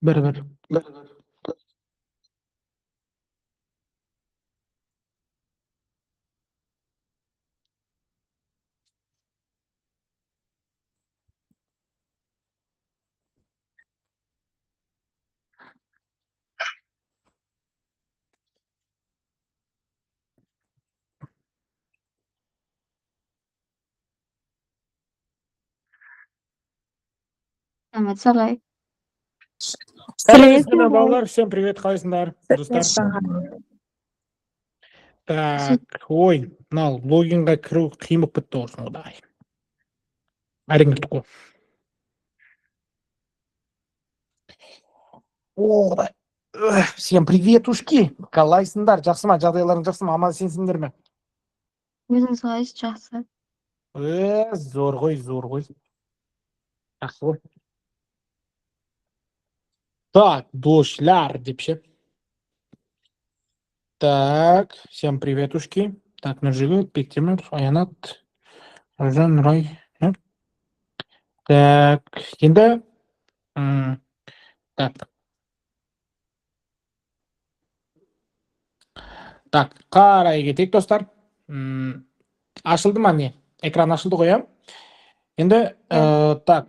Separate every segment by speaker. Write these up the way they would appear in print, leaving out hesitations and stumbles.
Speaker 1: Bir.
Speaker 2: Evet, Salay.
Speaker 1: Саламатсыздар, балалар, всем привет, қалайсыңдар, достар? Так, ой, мынау логинға кіру қиын болып кетті ғой сондай. Әрең кеттік қой. Ой, всем приветушки, қалайсыңдар, жақсы ма, жағдайларың жақсы ма, аман сенсіңдер ме?
Speaker 2: Өзіңіз жақсы.
Speaker 1: Зор ғой. Жақсы ғой. Так, достар деп ше. Так, всем приветушки. Так, Нұржігіт, Бектемір, Аянат, Нұржан, Нұрай. Так, енді так, қарай кетейік, достар. Ашылды ма не? Экран ашылды ғой, иә? Енді, так,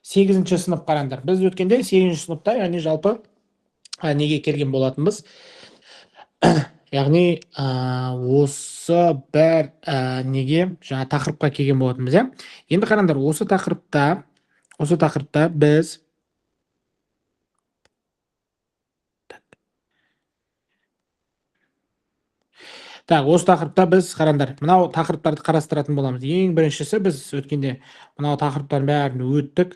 Speaker 1: 8-ші сынып қараңдар. Біз өткенде 8-ші сыныпта, яғни жалпы неге келген болатынбыз. Яғни осы бір неге жаңа тақырыпқа келген болатынбыз, иә? Енді қараңдар, осы тақырыпта біз осы тақырыпта біз қараңдар, мынау тақырыптарды қарастыратын боламыз. Ең біріншісі біз өткенде мынау тақырыптардың бәрін өттік.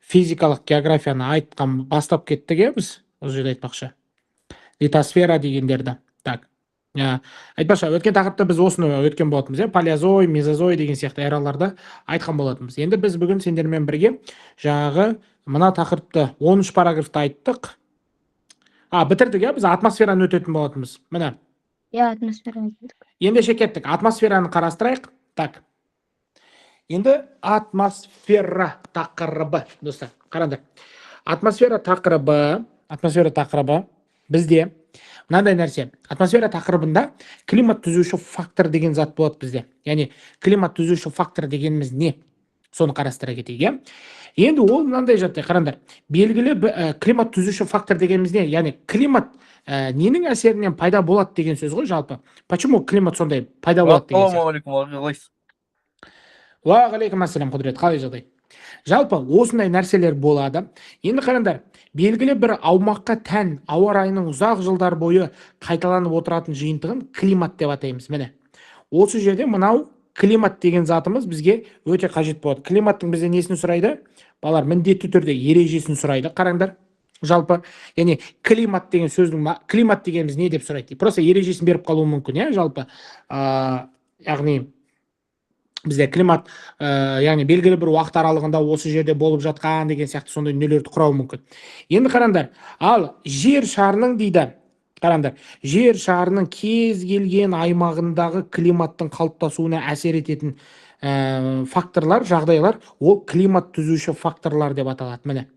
Speaker 1: Физикалық географияны айтқан бастап кеттік, иә, біз осы жерде айтпақшы. Литосфера дегендерді. Так. Айтпақшы, өткен тақырыпта біз осыны өткен болатынбыз, иә, палеозой, мезозой деген сияқты эраларды айтқан болатынбыз. Енді біз бүгін сендермен бірге жаңағы мына тақырыпты 13 параграфты айттық. Бітірдік, иә, біз атмосфераны өтетін болатынбыз. Міне.
Speaker 2: Атмосфераны өттік.
Speaker 1: Ендеше кеттік, атмосфераны қарастырайық. Так. Енді атмосфера тақырыбы, достар, қараңдар. Атмосфера тақырыбы бізде мынандай нәрсе. Атмосфера тақырыбында климат түзуші фактор деген зат болады бізде. Яғни климат түзуші фактор дегеніміз не? Соны қарастыра кетейік, иә? Енді ол мынандай жатты, қараңдар. Белгілі климат түзуші фактор дегеніміз не? Яғни климат ненің әсерінен пайда болады деген сөз ғой жалпы. Почему климат сондай пайда болады деген сөз?
Speaker 3: Ассалаумағалейкум.
Speaker 1: Уағалейкум ассалам, Құдірет, қалай жағдай? Жалпы осындай нәрселер болады. Енді қараңдар, белгілі бір аумаққа тән ауа райының ұзақ жылдар бойы қайталанып отыратын жиынтығын климат деп атаймыз. Міне, осы жерде мынау климат деген затымыз бізге өте қажет болады. Климаттың бізде несін сұрайды? Балар, міндетті түрде ережесін сұрайды. Қараңдар, жалпы, яғни климат деген сөздің, климат дегеніміз не деп сұрайды? Просто ережесін беріп қалуы мүмкін, иә, жалпы. Яғни бізде климат, яғни белгілі бір уақыт аралығында осы жерде болып жатқан деген сияқты сондай нелерді құрауы мүмкін. Енді қараңдар, ал жер шарының дейді, қараңдар, жер шарының кез келген аймағындағы климаттың қалыптасуына әсер ететін факторлар, жағдайлар, ол климат түзуші факторлар деп аталады. Міне,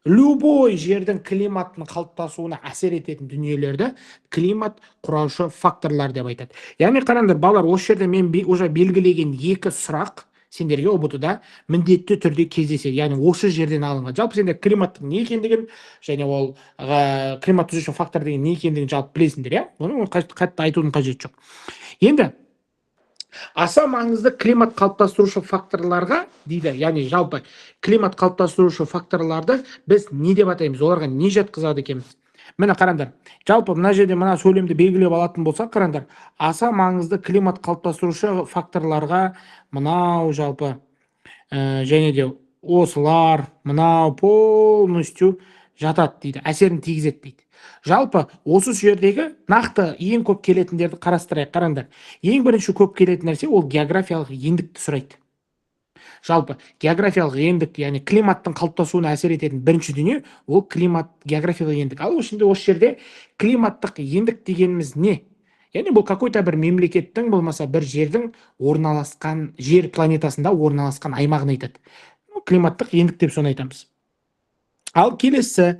Speaker 1: любой жердің климаттың қалыптасуына әсер ететін дүниелерді климат құраушы факторлар деп айтады. Яғни қараңдар, балалар, осы жерде мен уже белгілеген екі сұрақ сендерге ұбт-да міндетті түрде кездеседі. Яғни осы жерден алынған. Жалпы сендер климаттың не екендігін, және ол климат түзуші фактор деген не екендігін жалпы білесіңдер, иә? Оны қатты айтудың қажеті жоқ. Енді аса маңызды климат қалыптастырушы факторларға дейді, яғни жалпы климат қалыптастырушы факторларды біз не деп атаймыз, оларға не жатқызады екенбіз? Міне қараңдар, жалпы мына жерде мына сөйлемді белгілеп алатын болсақ, қараңдар, аса маңызды климат қалыптастырушы факторларға мынау жалпы және де осылар мынау полностью жатады дейді, әсерін тигізеді дейді. Жалпы осы жердегі нақты ең көп келетіндерді қарастырайық. Қараңдар, ең бірінші көп келетін нәрсе ол географиялық ендікті сұрайды. Жалпы географиялық ендік, яғни климаттың қалыптасуына әсер ететін бірінші дүние ол климат, географиялық ендік. Ал осы жерде климаттық ендік дегеніміз не? Яғни бұл какой-то бір мемлекеттің, болмаса бір жердің орналасқан, жер планетасында орналасқан аймағын айтады. климаттық ендік деп соны айтамыз. Ал келесі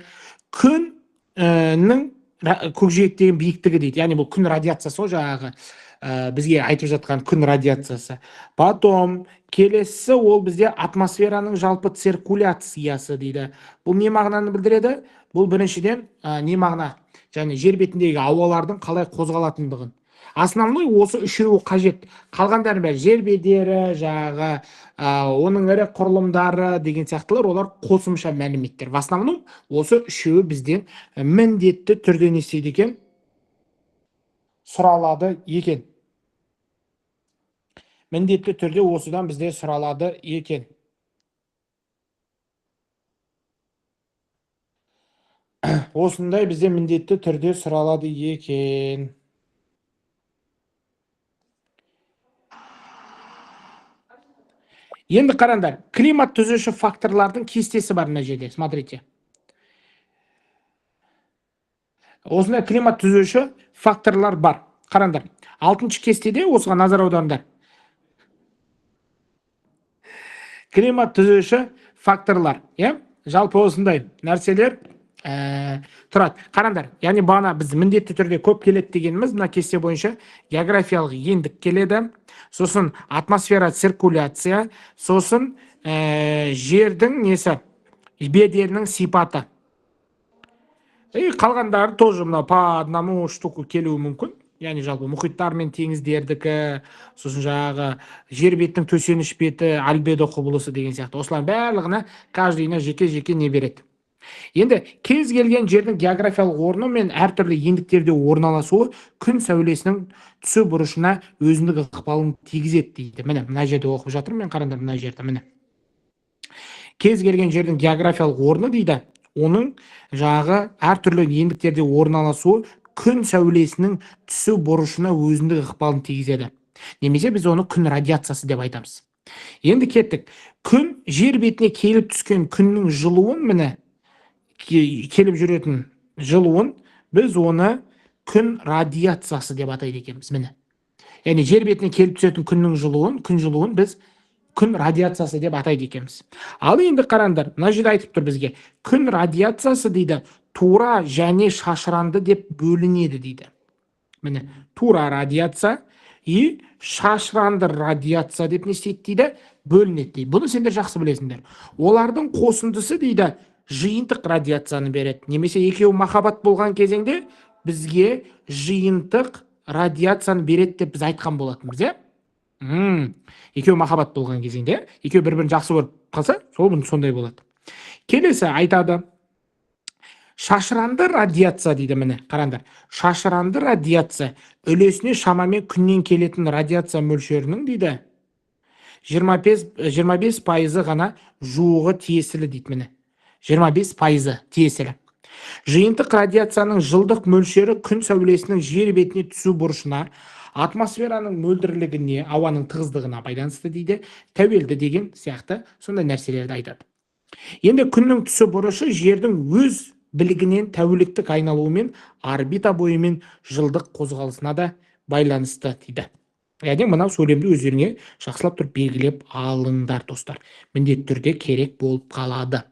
Speaker 1: күннің көкжиектегі биіктігі дейді. Яғни бұл күн радиациясы ғой, жаңағы бізге айтып жатқан күн радиациясы. Потом келесі ол бізде атмосфераның жалпы циркуляциясы дейді. Бұл не мағынаны білдіреді? Бұл біріншіден не мағына? Және жер бетіндегі ауалардың қалай қозғалатындығын. Основной осы үшеуі қажет. Қалғандары бәрі жер бедері, жаңағы оның ірі құрылымдары деген сияқтылар, олар қосымша мәліметтер. В основном осы үшеуі бізден міндетті түрде не істейді екен? Сұралады екен. Міндетті түрде осыдан бізде сұралады екен. Осындай бізде міндетті түрде сұралады екен. Енді қараңдар, климат түзуші факторлардың кестесі бар мына жерде. Смотрите. Осындай климат түзуші факторлар бар. Қараңдар. 6-шы кестеде осыған назар аударыңдар. Климат түзуші факторлар, жалпы осындай нәрселер тұрады. Қараңдар, яғни бағана біз міндетті түрде көп келеді дегеніміз, мына кесте бойынша географиялық ендік келеді, сосын атмосфера циркуляция, сосын жердің несі, бедерінің сипаты. Қалғандары тоже мына по одному штуку келуі мүмкін. Яғни жалпы мұхиттар мен теңіздердікі, сосын жаңағы жер бетінің төсеніш беті, альбедо құбылысы деген сияқты. Осылардың барлығына каждыйына жеке-жеке не береді. Енді кез келген жердің географиялық орны мен әртүрлі ендіктерде орналасуы күн сәулесінің түсу бұрышына өзіндік ықпалын тигізеді дейді. Міне, мына жерде оқып жатырмын мен, қараңдар мына жерде, міне. Кез келген жердің географиялық орны дейді, оның жаңағы әртүрлі ендіктерде орналасуы күн сәулесінің түсу бұрышына өзіндік ықпалын тигізеді. Немесе біз оны күн радиациясы деп айтамыз. Енді кеттік. Күн жер бетіне келіп түскен күннің жылуын, міне, келіп жүретін жылуын біз оны күн радиациясы деп атайды екенбіз, міне. Яғни жер бетіне келіп түсетін күннің жылуын, күн жылуын біз күн радиациясы деп атайды екенбіз. Ал енді қараңдар, мына жерде айтып тұр бізге, күн радиациясы дейді, тура және шашыранды деп бөлінеді дейді. Міне, тура радиация и шашыранды радиация деп не істейді дейді, бөлінеді дейді. Бұны сендер жақсы білесіңдер. Олардың қосындысы дейді, жиынтық радиацияны береді. Немесе екеуі махаббат болған кезеңде бізге жиынтық радиацияны береді деп біз айтқан болатынбыз, екеуі махаббат болған кезеңде, екеуі бір-бірін жақсы көріп қалса, сол сондай болады. Келесі айтады, шашыранды радиация дейді, міне, қараңдар. Шашыранды радиация үлесіне шамамен күннен келетін радиация мөлшерінің дейді 25% ғана жуығы тиесілі дейді, міне. 25% тиесілі. Жиынтық радиацияның жылдық мөлшері күн сәулесінің жер бетіне түсу бұрышына, атмосфераның мөлдірлігіне, ауаның тығыздығына байланысты дейді, тәуелді деген сияқты сондай нәрселерді айтады. Енді күннің түсу бұрышы жердің өз білігінен тәуліктік айналуымен, орбита бойымен жылдық қозғалысына да байланысты дейді. Яғни мынау сөйлемді өздеріңе жақсылап тұрып белгілеп алыңдар, достар. Міндетті түрде керек болып қалады.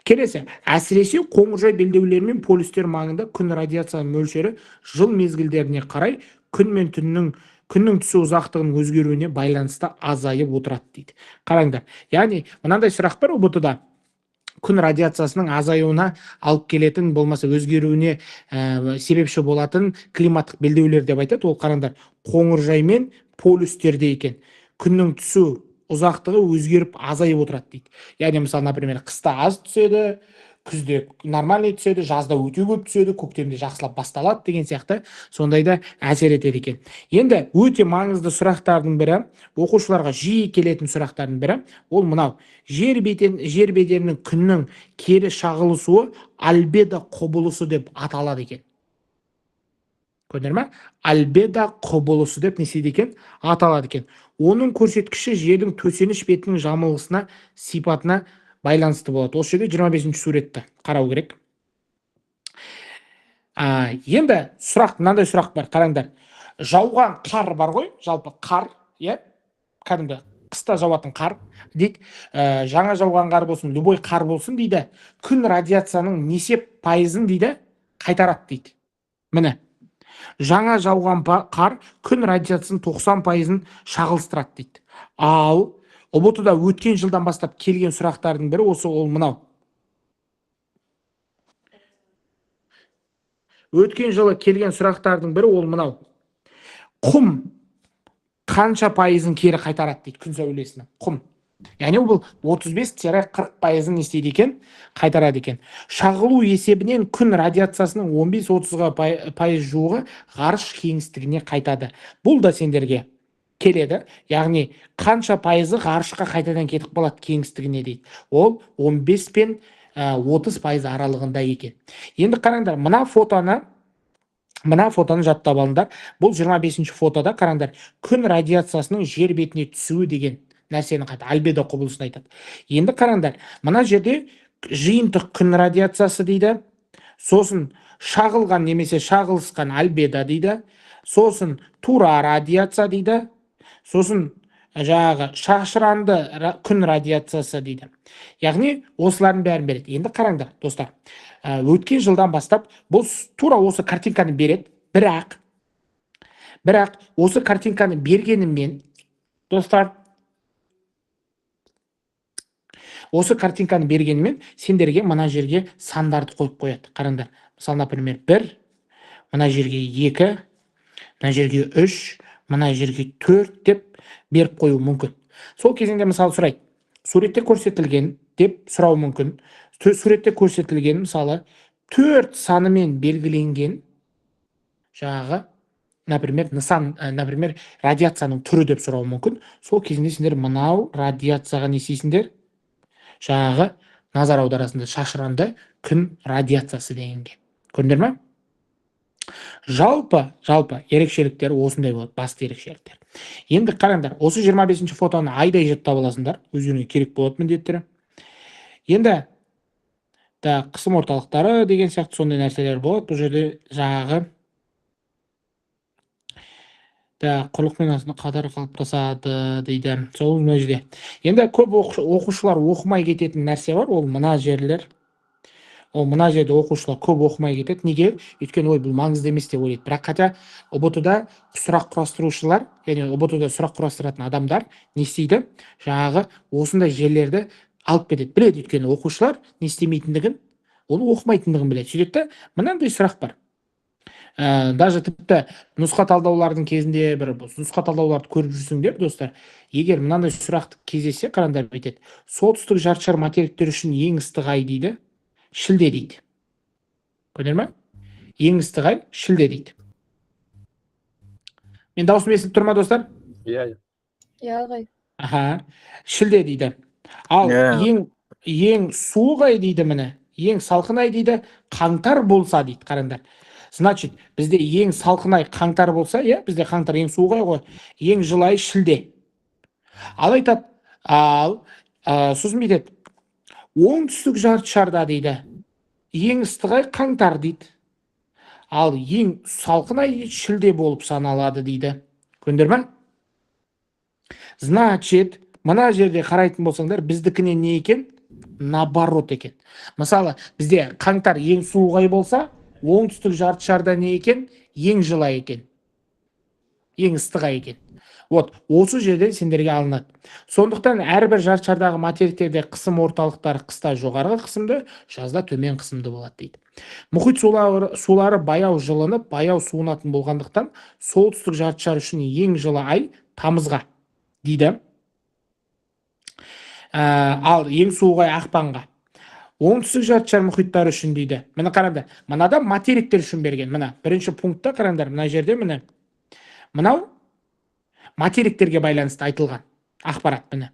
Speaker 1: Келесі, әсіресе қоңыржай белдеулер мен полюстер маңында күн радиацияның мөлшері жыл мезгілдеріне қарай күн мен күннің түсу ұзақтығының өзгеруіне байланысты азайып отырады дейді. Қараңдар, яғни мынандай сұрақ бар ұбт-да, күн радиациясының азаюына алып келетін, болмаса өзгеруіне себепші болатын климаттық белдеулер деп айтады. Ол қараңдар, қоңыржай мен полюстерде екен. Күннің түсу ұзақтығы өзгеріп азайып отырады дейді. Яғни мысалы, например, қыста аз түседі, күзде нормальный түседі, жазда өте көп түседі, көктемде жақсылап басталады деген сияқты сондайда әсер етеді екен. Енді өте маңызды сұрақтардың бірі, оқушыларға жиі келетін сұрақтардың бірі, ол мынау: жер бедерінің күннің кері шағылысуы альбедо құбылысы деп аталады екен. Көрдіңдер ме? Альбедо құбылысы деп несейді екен? Аталады екен. Оның көрсеткіші жердің төсеніш бетінің жамылғысына, сипатына байланысты болады. Осы жерде 25-ші суретті қарау керек. Енді мынандай сұрақ бар, қараңдар. Жауған қар бар ғой, жалпы қар, кәдімгі қыста жауатын қар дейді, жаңа жауған қар болсын, любой қар болсын дейді, күн радиацияның неше пайызын дейді қайтарады дейді. Міне, жаңа жауған қар күн радиацияның 90%-ын шағылыстырады дейді. Ал ұбт-да өткен жылдан бастап келген сұрақтардың бірі осы, ол мынау. Өткен жылы келген сұрақтардың бірі ол мынау. Құм қанша пайызын кері қайтарады дейді күн сәулесінің? Құм. Яғни бұл 35-40%-ын не істейді екен? Қайтарады екен. Шағылу есебінен күн радиациясының 15-30% жуығы ғарыш кеңістігіне қайтады. Бұл да сендерге келеді. Яғни қанша пайызы ғарышқа қайтадан кетіп қалады кеңістігіне дейді. Ол 15 пен 30% аралығында екен. Енді қараңдар, мына фотоны жаттап алыңдар. Бұл 25-ші фотода қараңдар, күн радиациясының жер бетіне түсуі деген нәрсені қайта альбедо құбылысын айтады. Енді қараңдар, мына жерде жиынтық күн радиациясы дейді, сосын шағылған немесе шағылысқан альбедо дейді, сосын тура радиация дейді, сосын жаңағы шашыранды күн радиациясы дейді. Яғни осылардың бәрін береді. Енді қараңдар, достар, өткен жылдан бастап бұл тура осы картинканы береді, бірақ осы картинканы бергеніммен, достар, осы картинканы бергенмен сендерге мына жерге сандарды қойып қояды. Қараңдар, мысалы, например, 1, мына жерге 2, мына жерге 3, мына жерге 4 деп беріп қою мүмкін. Сол кезеңде мысалы сұрайды, суретте көрсетілген деп сұрау мүмкін. Суретте көрсетілген мысалы 4 санымен белгіленген жаңағы, например, радиацияның түрі деп сұрау мүмкін. Сол кезінде сендер мынау радиацияға не істейсіңдер? Жаңағы назар аударасыңдар, шашыранды күн радиациясы дегенге. Көрдіңдер ме? Жалпы ерекшеліктері осындай болады, басты ерекшеліктер. Енді қараңдар, осы 25-ші фотоны айдай жаттап аласыңдар, өзіңе керек болады міндеттері. Енді қысым орталықтары деген сияқты сондай нәрселер болады. Бұл жерде жаңағы құрлықпен астында қатар қалыптасады дейді. Сол мына жерде. Енді көп оқушылар оқымай кететін нәрсе бар, ол мына жерлер. Ол мына жерде оқушылар көп оқымай кетеді. Неге? Өйткені бұл маңызды емес деп ойлайды. Бірақ қата ұбт-да сұрақ құрастырушылар, яғни ұбт-да сұрақ құрастыратын адамдар не істейді? Жаңағы осындай жерлерді алып кетеді. Біледі, өйткені оқушылар не істемейтіндігін, оны оқымайтындығын біледі. Сөйтеді, мынандай сұрақ бар. Даже тіпті нұсқа талдаулардың кезінде бір нұсқа талдауларды көріп жүрсіңдер, достар, егер мынандай сұрақты кездессе, қараңдар, бүйтеді. Солтүстік жартышар материктер үшін ең ыстық ай дейді, шілде дейді. Көрдіңдер ме? Ең ыстық ай шілде дейді. Мен даусым естіліп тұр ма, достар?
Speaker 3: Иә.
Speaker 2: ағай.
Speaker 1: Шілде дейді. Ал ең суық ай дейді, міне, ең салқын ай дейді, қаңтар болса дейді, қараңдар. Значит, бізде ең салқын ай қаңтар болса, бізде қаңтар ең суық ай ғой, ең жылы ай шілде. Ал айтады, сосын бүйтеді, оңтүстік жартышарда дейді, ең ыстық ай қаңтар дейді. Ал ең салқын ай шілде болып саналады дейді. Көрдіңдер ме? Значит, мына жерде қарайтын болсаңдар, біздікіне не екен? Наоборот екен. Мысалы, бізде қаңтар ең суық ай болса, оңтүстік жартышарда не екен? Ең жылы ай екен. Ең ыстық ай екен. Вот, осы жерден сендерге алынады. Сондықтан әрбір жартышардағы материктерде қысым орталықтары қыста жоғарғы қысымды, жазда төмен қысымды болады дейді. Мұхит сулары баяу жылынып, баяу суынатын болғандықтан, солтүстік жартышар үшін ең жылы ай тамызға дейді. Ал ең суық ай ақпанға. Оңтүстік жартышар мұхиттары үшін дейді. Міне қараңдар, мынада материктер үшін берген. Мына бірінші пунктта қараңдар, мына жерде міне. Мынау материктерге байланысты айтылған ақпарат, міне.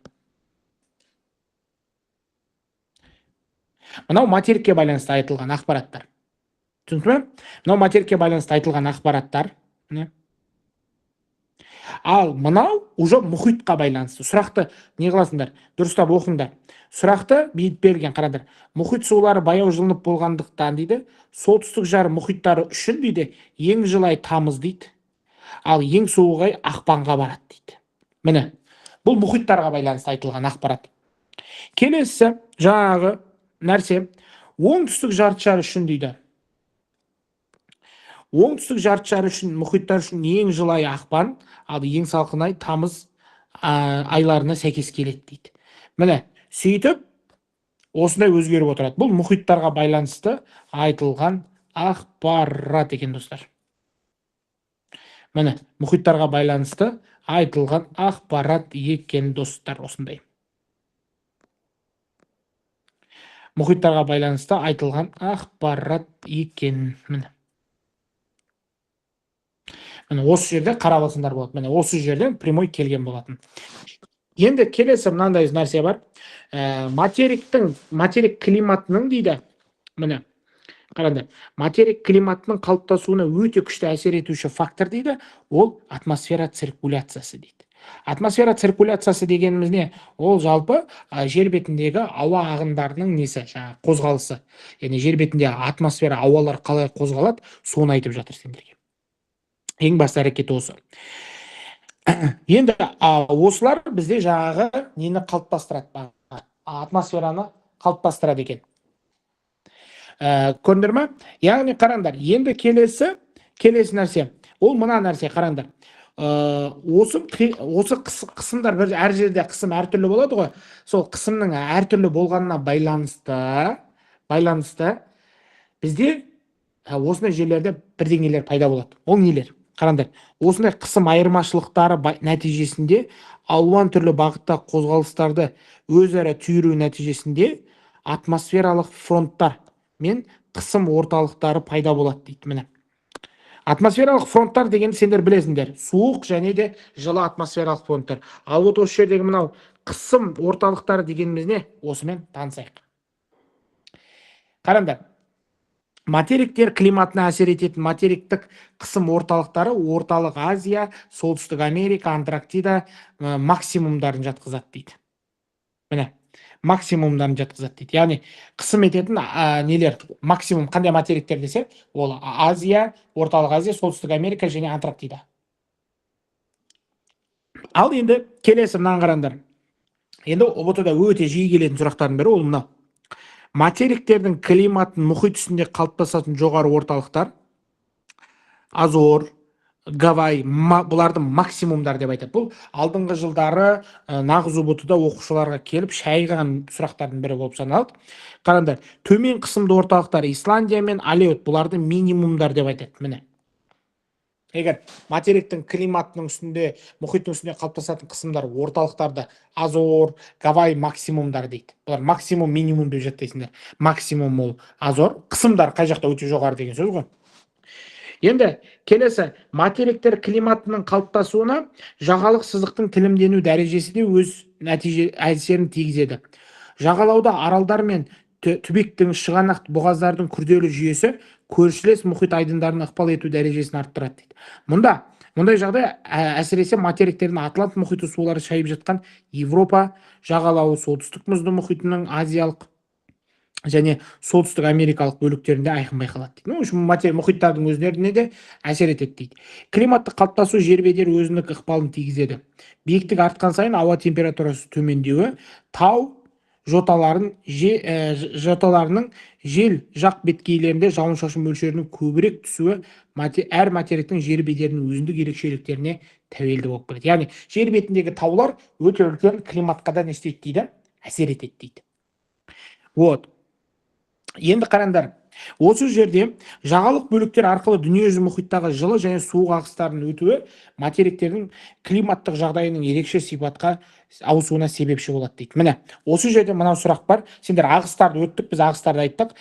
Speaker 1: Мынау материкке байланысты айтылған ақпараттар. Түсінді ме? Мынау материкке байланысты айтылған ақпараттар, міне. Ал мынау уже мұхитқа байланысты. Сұрақты не қыласыңдар? Дұрыстап оқыңдар. Сұрақты бейт берген, қараңдар. Мұхит сулары баяу жылынып болғандықтан дейді, солтүстік жар мұхиттары үшін дейді, ең жылы ай тамыз дейді. Ал ең суық ай ақпанға барады дейді. Міне, Бұл мұхиттарға байланысты айтылған ақпарат. Келесі жаңағы нәрсе оңтүстік жартышар үшін дейді. Оңтүстік жартышар үшін, мұхиттар үшін ең жылы ай ақпан, ал ең салқын ай тамыз айларына сәйкес келеді дейді. Міне, сөйтіп осындай өзгеріп отырады. Бұл мұхиттарға байланысты айтылған ақпарат екен, достар. Міне, мұхиттарға байланысты айтылған ақпарат екен, достар, осындай. Мұхиттарға байланысты айтылған ақпарат екен. Міне, осы жерде қарап алсаңдар болады. Міне, осы жерден прямой келген болатын. Енді келесі мынандай нәрсе бар. Материк климатының дейді. Міне, қараңдар, материк климатының қалыптасуына өте күшті әсер етуші фактор дейді, ол атмосфера циркуляциясы дейді. Атмосфера циркуляциясы дегеніміз не? Ол жалпы жер бетіндегі ауа ағындарының несі, қозғалысы. Яғни жер бетінде атмосфера ауалар қалай қозғалады, соны айтып жатыр сендерге. Ең басты әрекеті осы. Енді осылар бізде жаңағы нені қалыптастырады? Атмосфераны қалыптастырады екен. Көрдіңдер ме? Яғни қараңдар, енді келесі нәрсе, ол мына нәрсе, қараңдар. Осы қысымдар әр жерде қысым әртүрлі болады ғой. Сол қысымның әртүрлі болғанына байланысты бізде осындай жерлерде бірдеңелер пайда болады. Ол нелер? Қараңдар, осындай қысым айырмашылықтары нәтижесінде алуан түрлі бағытта қозғалыстарды өзара түйіру нәтижесінде атмосфералық фронттар мен қысым орталықтары пайда болады дейді. Міне, атмосфералық фронттар деген сендер білесіңдер, суық және де жылы атмосфералық фронттар. Ал вот осы жердегі мынау қысым орталықтары дегеніміз не? Осымен танысайық. Қараңдар, материктер климатына әсер ететін материктік қысым орталықтары орталық Азия, солтүстік Америка, Антарктида максимумдарын жатқызады дейді. Міне, максимумдарын жатқызады дейді. Яғни қысым ететін нелер? Максимум қандай материктер десе, ол Азия, орталық Азия, солтүстік Америка және Антарктида. Ал енді келесі мынаны қараңдар. Енді ұбт-да өте жиі келетін сұрақтардың бірі ол мынау. Материктердің климатын мұхит үстінде қалыптасатын жоғары орталықтар, Азор, Гавай, бұлардың максимумдар деп айтады. Бұл алдыңғы жылдары нағыз ұбт-да оқушыларға келіп шайған сұрақтардың бірі болып саналады. Қараңдар, төмен қысымды орталықтар Исландия мен Алеут, бұларды минимумдар деп айтады. Міне, егер материктің климатының үстінде, мұхиттың үстінде қалыптасатын қысымдар орталықтарды Азор, Гавай максимумдар дейді. Бұлар максимум, минимум деп жаттайсыңдар. Максимум ол Азор, қысымдар қай жақта өте жоғары деген сөз ғой. Енді келесі, материктер климатының қалыптасуына жағалық сызықтың тілімдену дәрежесі де өз әсерін тигізеді. Жағалауда аралдар мен түбектің, шығанақ бұғаздардың күрделі жүйесі көршілес мұхит айдындарын ықпал ету дәрежесін арттырады дейді. Мұндай жағдай әсіресе материктердің Атлант мұхиты сулары шайып жатқан Европа жағалауы, солтүстік мұзды мұхитының азиялық және солтүстік америкалық бөліктерінде айқын байқалады дейді. Мұхиттардың өздеріне де әсер етеді дейді. Климаттық қалыптасу жер бедері өзіндік ықпалын тигізеді. Биіктік артқан сайын ауа температурасы төмендеуі, тау жоталарының жел жақ беткейлерінде жауын-шашын мөлшерінің көбірек түсуі әр материктің жер бедерінің өзіндік ерекшеліктеріне тәуелді болып келеді. Яғни жер бетіндегі таулар өте үлкен климатқа да не істейді дейді, әсер етеді дейді. Вот. Енді қараңдар, осы жерде жағалық бөліктер арқылы дүниежүзі мұхиттағы жылы және суық ағыстардың өтуі материктердің климаттық жағдайының ерекше сипатқа ауысуына себепші болады дейді. Міне, осы жерде мынау сұрақ бар. Сендер ағыстарды өттік, біз ағыстарды айттық.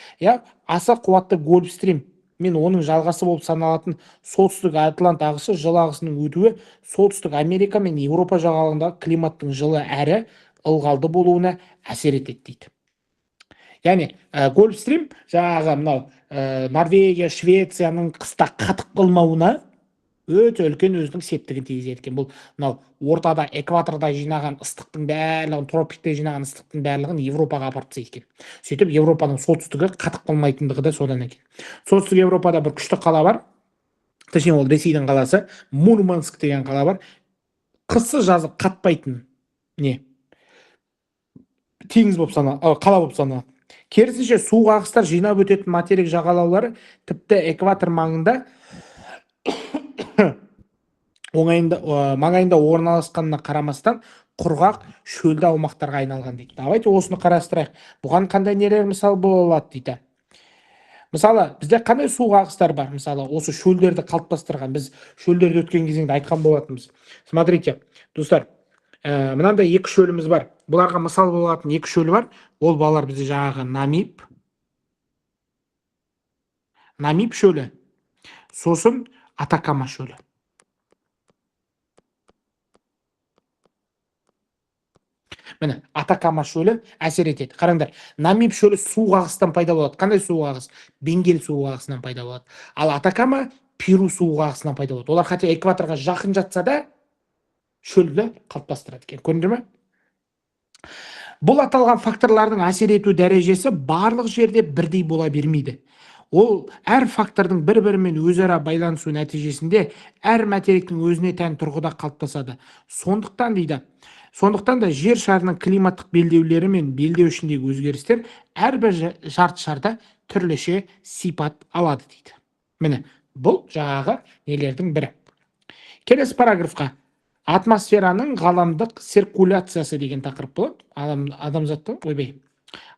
Speaker 1: Аса қуатты Гольфстрим мен оның жалғасы болып саналатын солтүстік Атлант ағысы жыл ағысының өтуі солтүстік Америка мен Еуропа жағалауындағы климаттың жылы әрі ылғалды болуына әсер етеді дейді. Яғни Гольфстрим жаңағы мынау Норвегия, Швецияның қыста қатып қалмауына өте үлкен өзінің септігін тигізеді екен. Бұл мынау ортада экваторда жинаған ыстықтың барлығын, тропикте жинаған ыстықтың барлығын Европаға апарып тастайды екен. Сөйтіп Европаның солтүстігі қатып қалмайтындығы да содан екен. Солтүстік Европада бір күшті қала бар. Точнее, ол Ресейдің қаласы, Мурманск деген қала бар. Қысы жазы қатпайтын. не теңіз болып саналады, қала болып саналады. Керісінше суық ағыстар жинап өтетін материк жағалаулары тіпті экватор маңында маңайында орналасқанына қарамастан құрғақ шөлді аумақтарға айналған дейді. Давайте осыны қарастырайық. Бұған қандай нелер мысал бола алады дейді. Мысалы, бізде қандай суық ағыстар бар? Мысалы, осы шөлдерді қалыптастырған, біз шөлдерді өткен кезеңде айтқан болатынбыз. Смотрите, достар, мынандай екі шөліміз бар. Бұларға мысал болатын екі шөл бар. Ол балалар бізде жаңағы Намиб шөлі, сосын Атакама шөлі. Міне, Атакама шөлі әсер етеді. Қараңдар, Намиб шөлі суық ағыстан пайда болады. Қандай суық ағыс? Бенгел суық ағысынан пайда болады. Ал Атакама Перу суық ағысынан пайда болады. Олар хотя экваторға жақын жатса да, шөлді қалыптастырады екен. Көрдіңдер ме? Бұл аталған факторлардың әсер ету дәрежесі барлық жерде бірдей бола бермейді. Ол әр фактордың бір-бірімен өзара байланысу нәтижесінде әр материктің өзіне тән тұрғыда қалыптасады. Сондықтан да жер шарының климаттық белдеулері мен белдеу ішіндегі өзгерістер әрбір жарты шарда түрліше сипат алады дейді. Міне, бұл жаңағы нелердің бірі. Келесі параграфқа атмосфераның ғаламдық циркуляциясы деген тақырып болады. Адамзаттың,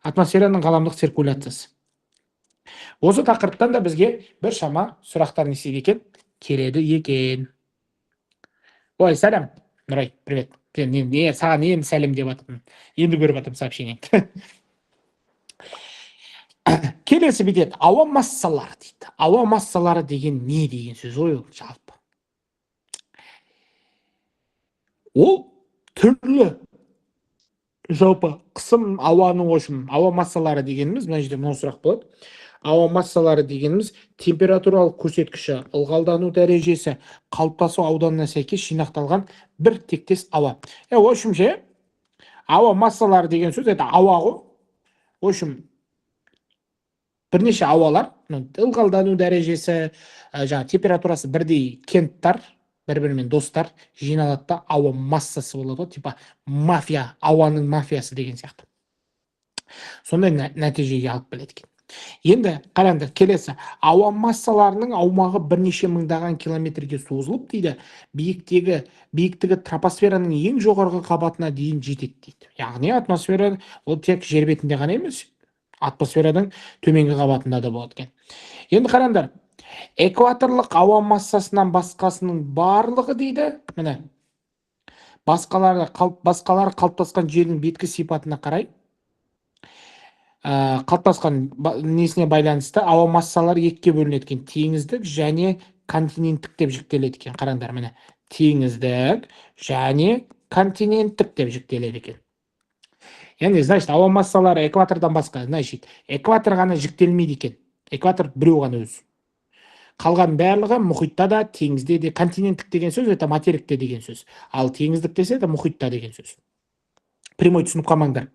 Speaker 1: атмосфераның ғаламдық циркуляциясы. Осы тақырыптан да бізге бір шама сұрақтар келеді екен. Ой, сәлем, Нұрай, привет. Саған енді сәлем деп жатырмын. Енді көріп жатырмын сообщениеңді. Келесі бетет, ауа массалары дейді. Ауа массалары деген не деген сөз ой, жалпы? Ол түрлі жалпы қысым ауаның өшім. Ауа массалары дегеніміз, мына жерде мынау сұрақ болады. Ауа массалары дегеніміз температуралық көрсеткіші, ылғалдану дәрежесі, қалыптасу ауданына сәйкес жинақталған бір тектес ауа. Өшімше, ауа массалары деген сөз, это ауа ғой. Өшім, бірнеше ауалар, ылғалдану дәрежесі, температурасы бірдей кенттар, бір-бірімен достар жиналады да ауа массасы болады ғой, типа мафия, ауаның мафиясы деген сияқты. Сондай нәтижеге алып келеді екен. Енді қараңдар, келесі, ауа массаларының аумағы бірнеше мыңдаған километрге созылып дейді, биіктігі тропосфераның ең жоғарғы қабатына дейін жетеді дейді. Яғни атмосфера ол тек жер бетінде ғана емес, атмосфераның төменгі қабатында да болады екен. Енді қараңдар, экваторлық ауа массасынан басқасының барлығы дейді, міне, басқалары қалыптасқан жердің беткі сипатына қарай, қалыптасқан несіне байланысты ауа массалары екіге бөлінеді екен. Теңіздік және континенттік деп жіктеледі екен. Қараңдар, міне, теңіздік және континенттік деп жіктеледі екен. Яғни, значит, ауа массалары экватордан басқа, значит, экватор ғана жіктелмейді екен. Экватор біреу ғана өзі. Қалған барлығы мұхитта да, теңізде де. Континенттік деген сөз, это материкте деген сөз. Ал теңіздік десе, это мұхитта деген сөз. Прямой түсініп қалмаңдар.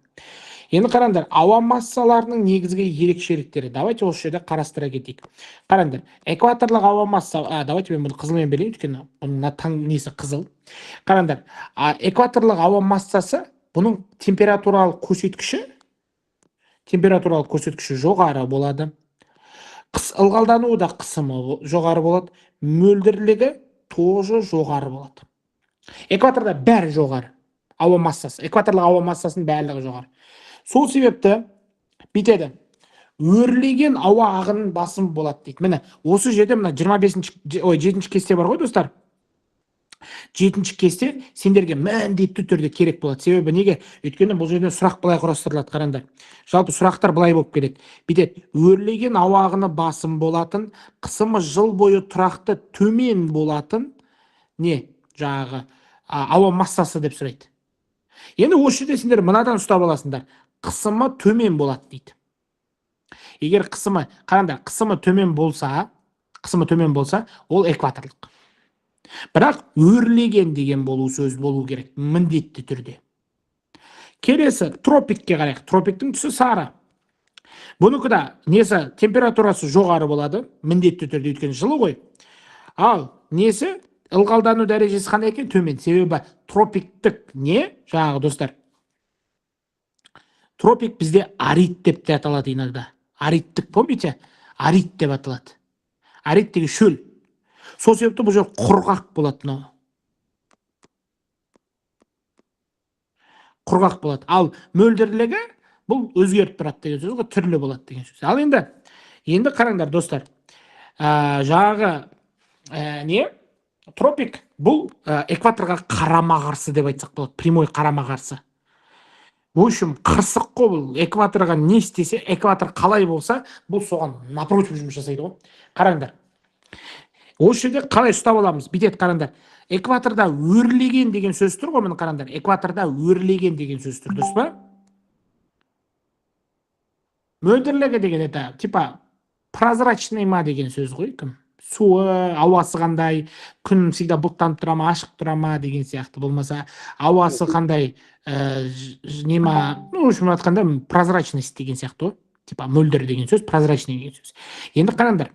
Speaker 1: Енді қараңдар, ауа массаларының негізгі ерекшеліктері. Давайте осы жерде қарастыра кетейік. Қараңдар, экваторлық ауа масса, давайте мен бұны қызылмен берейін, өйткені бұның таң несі қызыл. Қараңдар, экваторлық ауа массасы, бұның температуралық көрсеткіші жоғары болады. Ылғалдануы да қысымы жоғары болады. Мөлдірлігі тоже жоғары болады. Экваторда бәрі жоғары. Ауа массасы, экваторлық ауа массасының барлығы жоғары. Сол себепті бітеді. Өрлеген ауа ағының басым болады дейді. Міне, осы жерде мына 7-ші кесте бар ғой, достар. 7-ші кесте сендерге міндетті түрде керек болады. Себебі неге? Өйткені бұл жерде сұрақ былай құрастырылады, қараңдар. Жалпы сұрақтар былай болып келеді. Бітеді. Өрлеген ауа ағыны басым болатын, қысымы жыл бойы тұрақты төмен болатын, ауа массасы деп сұрайды. Енді осы жерде сендер мынадан ұстап аласыңдар. Қысымы төмен болады дейді. Егер қараңдар, қысымы төмен болса, ол экваторлық. Бірақ өрлеген деген сөз болу керек, міндетті түрде. Келесі, тропикке қарайық. Тропиктің түсі сары. Бұныкі да температурасы жоғары болады, міндетті түрде, өйткені жылы ғой. Ал ылғалдану дәрежесі қандай екен? Төмен. Себебі тропиктік не? Жаңағы достар. Тропик бізде арид деп те аталады иногда. Аридтік, помните? Арид деп аталады. Арид деген шөл. Сол себепті бұл жер құрғақ болады, мынау. Құрғақ болады. Ал мөлдірлігі бұл өзгеріп тұрады деген сөз ғой, түрлі болады деген сөз. Ал енді қараңдар достар. Жаңағы не? Тропик бұл экваторға қарама қарсы деп айтсақ болады. Прямой қарама қарсы. В общем, қырсық қой бұл. Экваторға не істесе, экватор қалай болса, бұл соған напротив жұмыс жасайды ғой. Қараңдар. Осы жерде қалай ұстап аламыз? Бүйтеді, қараңдар. Экваторда өрлеген деген сөз тұр ғой, міне қараңдар. Экваторда өрлеген деген сөз тұр, дұрыс па? Мөлдірлігі деген это типа прозрачный ма деген сөз ғой, кім? Суы, ауасы қандай, күн всегда бұлттанып тұра ма, ашық тұра ма деген сияқты. Болмаса, ауасы қандай, нема, в общем айтқанда прозрачность деген сияқты ғой. Типа мөлдір деген сөз, прозрачный деген сөз. Енді қараңдар.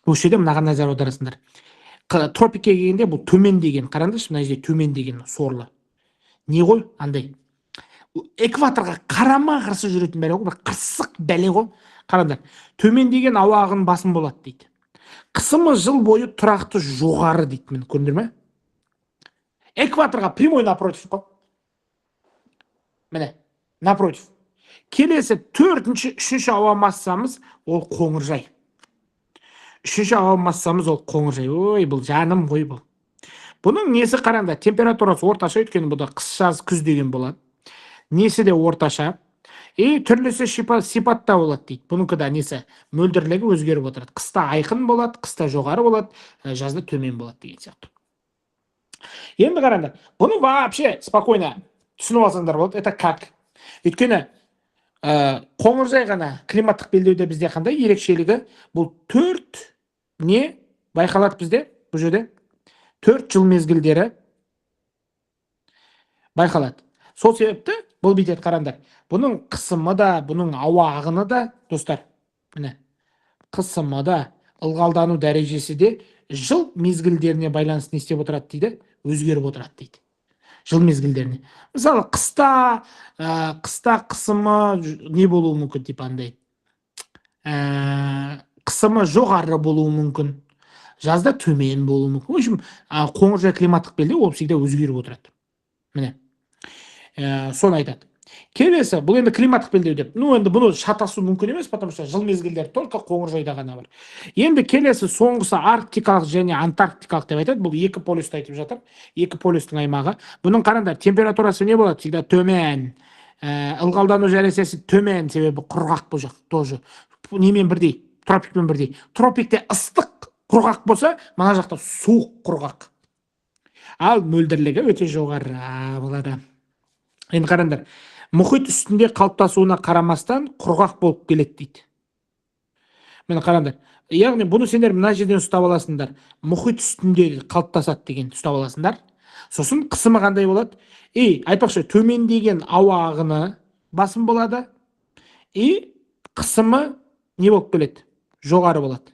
Speaker 1: Осы жерде мынаған назар аударасыңдар. Тропикке келгенде бұл төмен деген, қараңдаршы, мына жерде төмен деген сорлы. Не ғой? Андай. Экваторға қарама қарсы жүретін бәле ғой, бір қырсық бәле ғой. Қараңдар. Төмен деген ауа ағыны басым болады дейді. Қысымы жыл бойы тұрақты жоғары дейді. Мені көрдіңдер ме? Экваторға прямой напротив қой. Міне, напротив. Келесі төртінші, үшінші ауа массамыз ол қоңыржай. Үшінші ауа массамыз ол қоңыржай. Ой, бұл жаным ғой бұл. Бұның несі қараңда, температурасы орташа, өйткені бұда қыс жаз күз деген болады. Несі де орташа. Түрлісі сипатта болады дейді. Бұныңқы да несі мөлдірлігі өзгеріп отырады. Қыста айқын болады, қыста жоғары болады, жазда төмен болады деген сияқты. Енді қараңдар, бұны вообще спокойно түсініп алсаңдар болады. Это как? Өйткені қоңыржай ғана климаттық белдеуде бізде қандай ерекшелігі? Бұл 4 не байқалады бізде? Бұл жерде 4 жыл мезгілдері байқалады. Сол себепті бұл бүйтеді, қараңдар. Бұның қысымы да, бұның ауа ағыны да, достар, міне, қысымы да, ылғалдану дәрежесі де жыл мезгілдеріне байланысты не істеп отырады дейді, өзгеріп отырады дейді. Жыл мезгілдеріне. Мысалы, қыста қысымы не болуы мүмкін, типа андай. Қысымы жоғары болуы мүмкін. Жазда төмен болуы мүмкін. В общем, қоңыржай климаттық белдеу ол всегда өзгеріп отырады. Міне. Соны айтады. Келесі, бұл енді климаттық белдеу деп. Енді бұны шатасу мүмкін емес, потому что жыл мезгілдер только қоңыржайда ғана бар. Енді келесі соңғысы арктикалық және антарктикалық деп айтады. Бұл екі полюсты айтып жатыр. Екі полюстың аймағы. Бұның қараңдар, температурасы не болады? Всегда төмен. Ылғалдану дәрежесі төмен, себебі құрғақ бұл жақ тоже. Немен бірдей? Тропикпен бірдей. Тропикте ыстық құрғақ болса, мына жақта суық құрғақ. Ал мөлдірлігі өте жоғары болады. Енді қараңдар, мұхит үстінде қалыптасуына қарамастан құрғақ болып келеді дейді. Мені қараңдар. Яғни бұны сендер мына жерден ұстап аласыңдар. Мұхит үстінде қалыптасады деген ұстап аласыңдар. Сосын қысымы қандай болады? Айтпақшы, төмендеген ауа ағыны басым болады. Қысымы не болып келеді? Жоғары болады.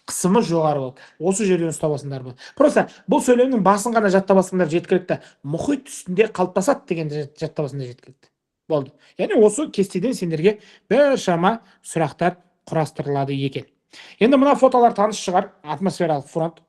Speaker 1: Қысымы жоғары болады. Осы жерден ұстап аласыңдар бұл. Просто бұл сөйлемнің басын ғана жаттап алсаңдар жеткілікті. Мұхит үстінде қалыптасады деген жаттап алсаңдар жеткілікті. Болды. Яғни осы кестеден сендерге біршама сұрақтар құрастырылады екен. Енді мына фотолар таныс шығар, атмосфералық фронт.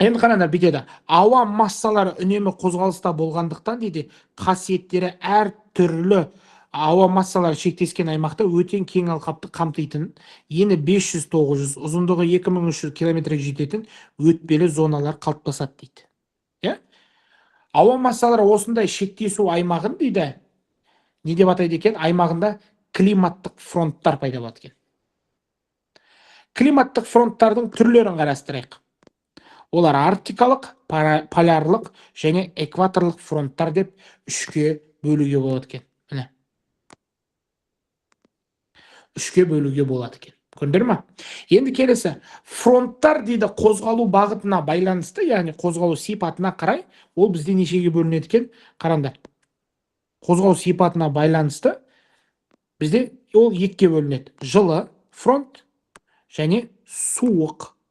Speaker 1: Енді қараңдар, бүйтеді. Ауа массалары үнемі қозғалыста болғандықтан дейді, қасиеттері әр түрлі ауа массалары шектескен аймақта өтен кең алқапты қамтитын, ені 500-900, ұзындығы 2300 километрге жететін өтпелі зоналар қалыптасады дейді. Ауа массалары осындай шектесу аймағын дейді, не деп атайды екен? Аймағында климаттық фронттар пайда болады екен. Климаттық фронттардың түрлерін қарастырайық. Олар арктикалық, полярлық және экваторлық фронттар деп үшке бөлуге болады екен. Үшке бөлуге болады екен. Көрдіңдер ме? Енді келесі, фронттар дейді қозғалу бағытына байланысты, яғни қозғалу сипатына қарай, ол бізде нешеге бөлінеді екен? Қараңдар. Қозғалу сипатына байланысты бізде ол екіге бөлінеді. Жылы фронт және суық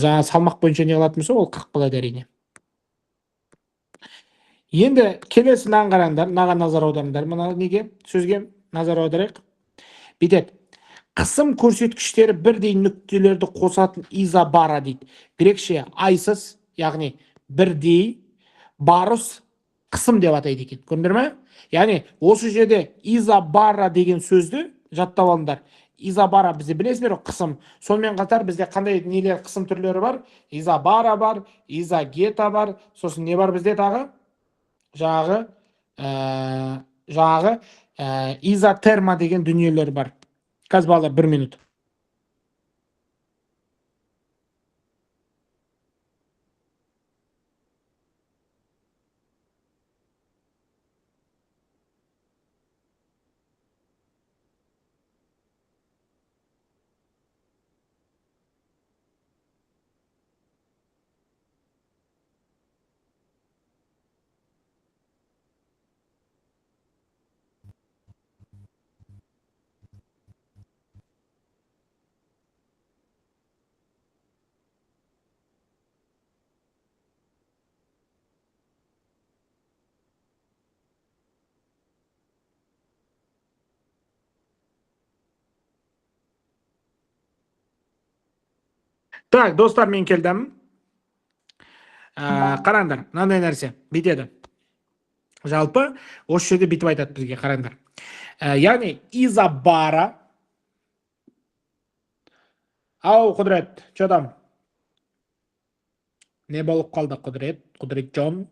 Speaker 1: жаңа салмақ бойынша не қылатын болса, ол 40 болады әрине. Енді келесі мынаған қараңдар, мынаған назар аударыңдар. Мына неге сөзге назар аударайық. Бүйтеді. Қысым көрсеткіштері бірдей нүктелерді қосатын изобара дейді. Грекше айсыз, яғни бірдей, барус қысым деп атайды екен. Көрдіңдер ме? Яғни осы жерде изобара деген сөзді жаттап алыңдар. Изобара бізде білесіңдер ғой, қысым. Сонымен қатар бізде қандай нелер қысым түрлері бар? Изобара бар, изогета бар. Сосын не бар бізде тағы? Жағы изотерма деген дүниелер бар. Қазір балалар 1 минут. Так, достар, мен келдім. Қараңдар, мынандай нәрсе бүйтеді. Жалпы осы жерде бүйтіп айтады бізге, қараңдар. Яғни изобара. Ау, Құдірет, чодам. Не болып қалды, Құдірет? Құдірет Джон.